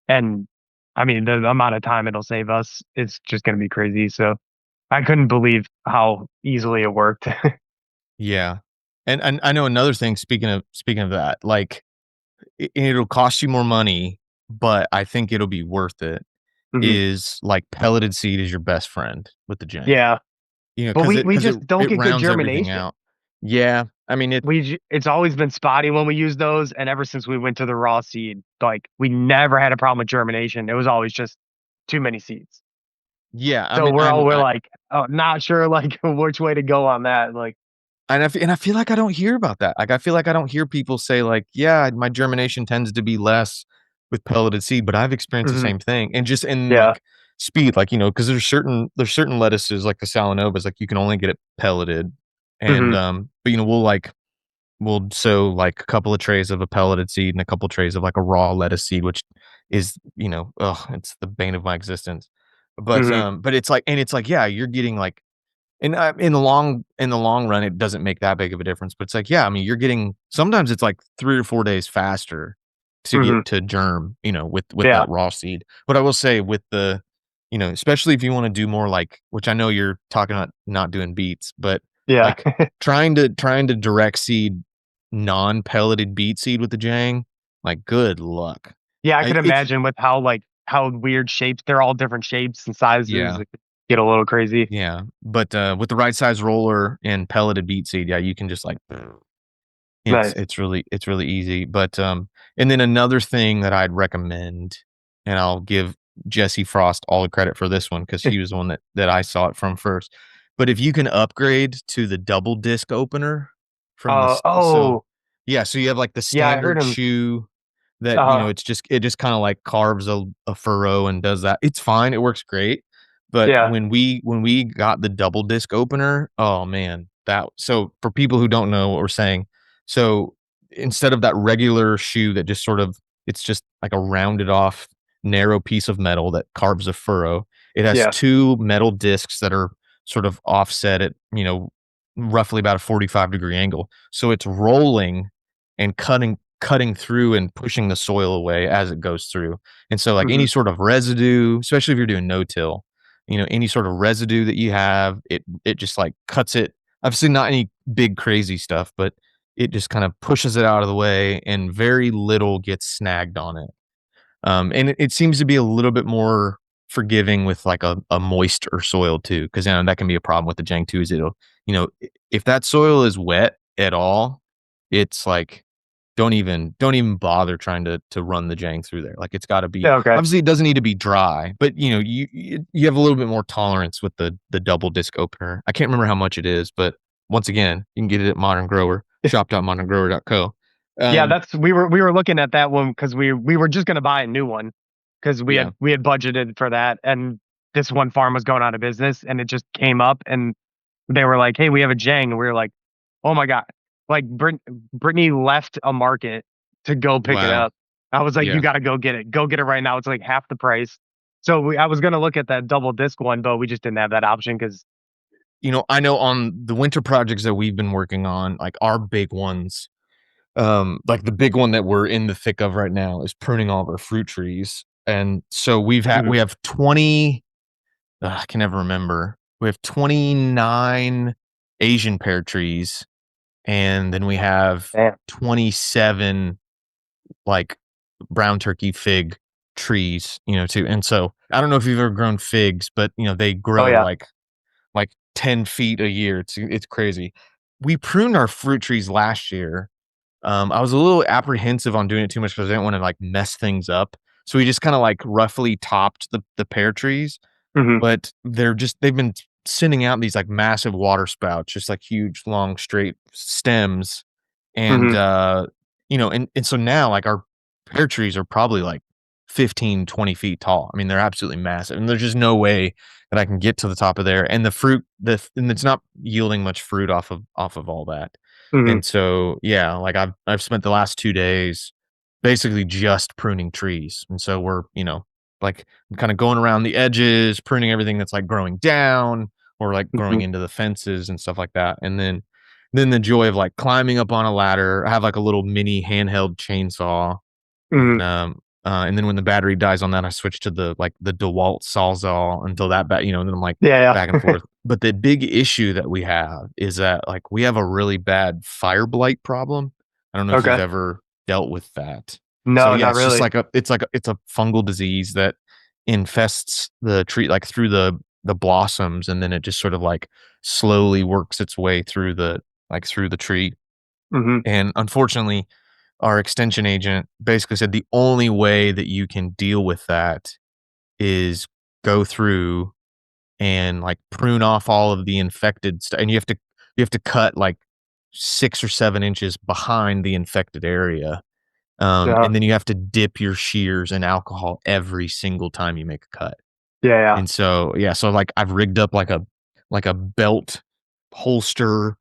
And I mean, the amount of time it'll save us is just going to be crazy. So I couldn't believe how easily it worked. Yeah. And I know another thing, speaking of that, like, it'll cost you more money, but I think it'll be worth it, Mhm. is, like, pelleted seed is your best friend with the Jang. Yeah. You know, But because we it we because it just don't it get good rounds everything germination. out. Yeah. I mean, It's always been spotty when we use those, and ever since we went to the raw seed, like, we never had a problem with germination. It was always just too many seeds. yeah, I So mean, we're like, oh, not sure, like, which way to go on that, like and I feel like I don't hear about that. Like, I feel like I don't hear people say, like, "Yeah, my germination tends to be less with pelleted seed," but I've experienced the Mhm. same thing, and just in, Yeah. like, speed, like, because there's certain lettuces, like the Salanovas, like, you can only get it pelleted, and, Mhm. but, we'll sow, like, a couple of trays of a pelleted seed and a couple trays of, like, a raw lettuce seed, which is, it's the bane of my existence. Mhm. But it's like, yeah, you're getting, like, and, in the long run, it doesn't make that big of a difference, but it's like, yeah, I mean, you're getting sometimes it's like 3 or 4 days faster to Mhm. get to germ, with Yeah. that raw seed. But I will say with especially if you wanna do more like which I know you're talking about not doing beets, but, Yeah. like, trying to direct seed non-pelleted beet seed with the Jang, like, good luck. Yeah, I I could it's imagine with how, like, how weird shapes they're all different shapes and sizes, Yeah. it could get a little crazy. Yeah, but, with the right size roller and pelleted beet seed, yeah, you can just, like, it's Nice. it's really it's really easy, but, and then another thing that I'd recommend, and I'll give Jesse Frost all the credit for this one because he was the one that I saw it from first, but if you can upgrade to the double disc opener from the s so Oh, yeah, so you have, like, the yeah, I heard standard him. shoe that, Uh-huh. it just kinda, like, carves a furrow and does that. It's fine, it works great, but Yeah. when we got the double disc opener, oh, man, so for people who don't know what we're saying, so instead of that regular shoe that just sort of it's just like a rounded off narrow piece of metal that carves a furrow, it has Yeah. 2 metal discs that are sort of offset at, roughly about a 45-degree angle. So it's rolling and cutting through and pushing the soil away as it goes through. And so, like, any Mhm. sort of residue, especially if you're doing no-till, any sort of residue that you have, it just, like, cuts it. Obviously, not any big crazy stuff, but it just kind of pushes it out of the way, and very little gets snagged on it. And it seems to be a little bit more forgiving with, like, a moister soil too, because that can be a problem with the Jang too, is if that soil is wet at all, it's like don't even bother trying to run the Jang through there. Like, it's gotta be Yeah, okay. obviously, it doesn't need to be dry, but, you have a little bit more tolerance with the double disc opener. I can't remember how much it is, but once again, you can get it at Modern Grower, shop.moderngrower.co. Yeah, Um, that's we were looking at that one because we were just gonna buy a new one because yeah. we had budgeted for that, and this one farm was going out of business, and it just came up, and they were like, "Hey, we have a Jang," and we were like, "Oh my god!" Like Brittany left a market to go pick it Wow. up. I was like, "You Yeah. got to go get it. Go get it right now. It's like half the price." So I was gonna look at that double disc one, but we just didn't have that option because. I know on the winter projects that we've been working on, like, our big ones, like, the big one that we're in the thick of right now is pruning all of our fruit trees, and so we have 20. I can never remember. We have 29 Asian pear trees, and then we have Damn. 27, like, brown turkey fig trees, too. And so I don't know if you've ever grown figs, but they Oh grow yeah. like 10 feet a year. It's crazy. We pruned our fruit trees last year. I was a little apprehensive on doing it too much because I didn't want to like mess things up. So we just kind of like roughly topped the pear trees, Hmm. but they've been sending out these like massive water spouts, just like huge, long, straight stems. And Hmm. and so now like our pear trees are probably like 15, 20 feet tall. I mean, they're absolutely massive. And there's just no way that I can get to the top of there. And the fruit, and it's not yielding much fruit off of all that. Hmm. And so yeah, like I've spent the last 2 days basically just pruning trees. And so we're, like kind of going around the edges, pruning everything that's like growing down or like growing Hmm. into the fences and stuff like that. And then the joy of like climbing up on a ladder. I have like a little mini handheld chainsaw, Hmm. and then when the battery dies on that, I switch to the DeWalt Sawzall until and then I'm like Yeah, back and yeah. forth. But the big issue that we have is that like we have a really bad fire blight problem. I don't know if you've Okay. ever dealt with that. So No, yeah, not it's just really. like it's a fungal disease that infests the tree like through the blossoms, and then it just sort of like slowly works its way through the tree. Hmm. And unfortunately, our extension agent basically said the only way that you can deal with that is go through and like prune off all of the infected stuff. And you have to cut like 6 or 7 inches behind the infected area. Yeah. And then you have to dip your shears in alcohol every single time you make a cut. Yeah, yeah. And so, yeah, so like I've rigged up like a belt holster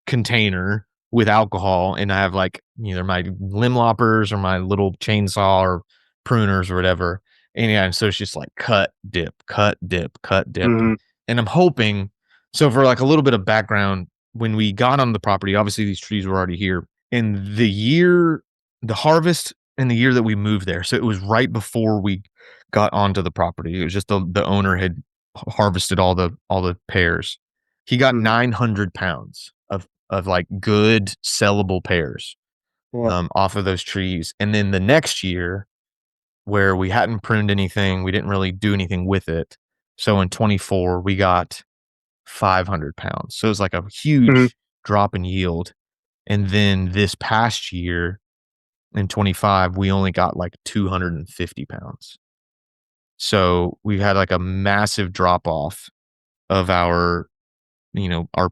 container with alcohol, and I have like either my limb loppers or my little chainsaw or pruners or whatever. And yeah, and so it's just like cut, dip, cut, dip, cut, dip. Hmm. And I'm hoping so for like a little bit of background, when we got on the property, obviously these trees were already here. And the harvest and the year that we moved there. So it was right before we got onto the property. It was just the owner had harvested all the pears. He got Hmm. 900 pounds of like good sellable pears Yeah. off of those trees. And then the next year, where we hadn't pruned anything, we didn't really do anything with it. So in 24, we got 500 pounds. So it was like a Hmm. huge drop in yield. And then this past year in 25, we only got like 250 pounds. So we had like a massive drop off of our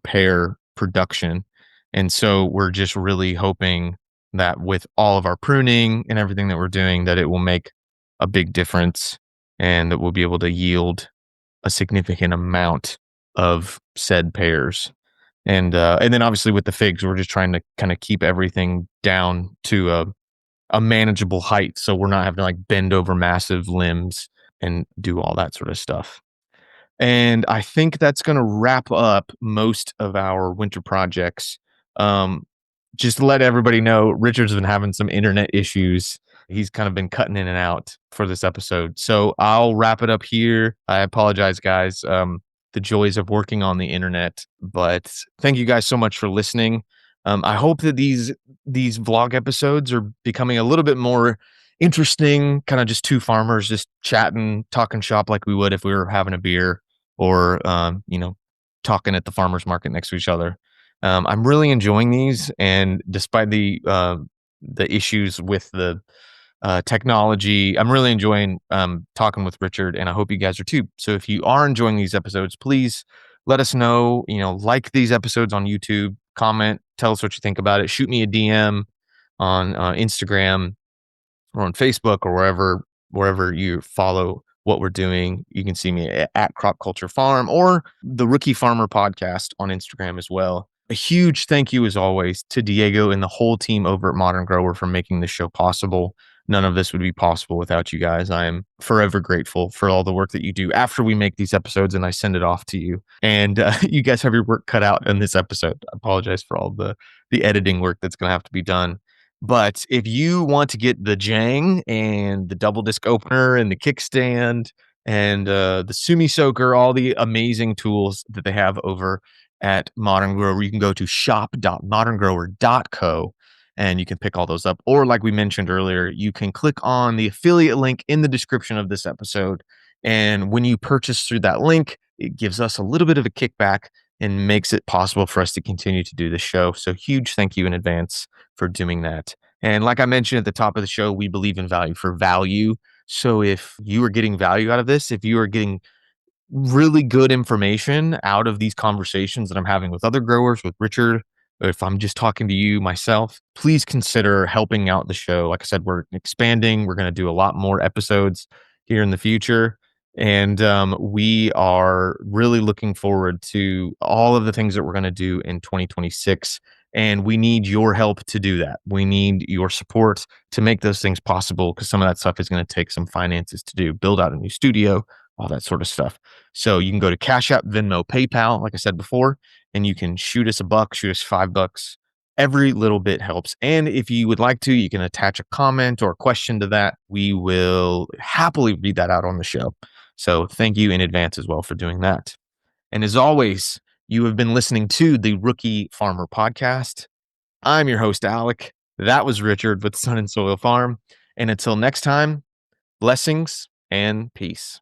pear production. And so we're just really hoping that with all of our pruning and everything that we're doing, that it will make a big difference and that we'll be able to yield a significant amount of said pears. And then obviously with the figs, we're just trying to kind of keep everything down to a manageable height. So we're not having to like bend over massive limbs and do all that sort of stuff. And I think that's gonna wrap up most of our winter projects. Um, just to let everybody know, Richard's been having some internet issues. He's kind of been cutting in and out for this episode. So I'll wrap it up here. I apologize, guys. The joys of working on the internet, but thank you guys so much for listening. I hope that these vlog episodes are becoming a little bit more interesting, kind of just two farmers just chatting, talking shop like we would if we were having a beer or talking at the farmers market next to each other. I'm really enjoying these, and despite the issues with the technology, I'm really enjoying talking with Richard, and I hope you guys are too. So if you are enjoying these episodes, please let us know. Like these episodes on YouTube, comment, tell us what you think about it. Shoot me a DM on Instagram or on Facebook or wherever you follow what we're doing. You can see me at Crop Culture Farm or the Rookie Farmer podcast on Instagram as well. A huge thank you, as always, to Diego and the whole team over at Modern Grower for making this show possible. None of this would be possible without you guys. I am forever grateful for all the work that you do after we make these episodes and I send it off to you. And you guys have your work cut out in this episode. I apologize for all the editing work that's going to have to be done. But if you want to get the Jang and the double disc opener and the kickstand and the Sumi Soaker, all the amazing tools that they have over at Modern Grower, you can go to shop.moderngrower.co and you can pick all those up. Or, like we mentioned earlier, you can click on the affiliate link in the description of this episode. And when you purchase through that link, it gives us a little bit of a kickback and makes it possible for us to continue to do this show. So, huge thank you in advance for doing that. And like I mentioned at the top of the show, we believe in value for value. So, if you are getting value out of this, if you are getting really good information out of these conversations that I'm having with other growers, with Richard, if I'm just talking to you myself, please consider helping out the show. Like I said, we're expanding. We're going to do a lot more episodes here in the future. And we are really looking forward to all of the things that we're going to do in 2026. And we need your help to do that. We need your support to make those things possible because some of that stuff is going to take some finances to do, build out a new studio, all that sort of stuff. So you can go to Cash App, Venmo, PayPal, like I said before, and you can shoot us $1, shoot us $5. Every little bit helps. And if you would like to, you can attach a comment or a question to that. We will happily read that out on the show. So thank you in advance as well for doing that. And as always, you have been listening to the Rookie Farmer Podcast. I'm your host, Alec. That was Richard with Sun and Soil Farm. And until next time, blessings and peace.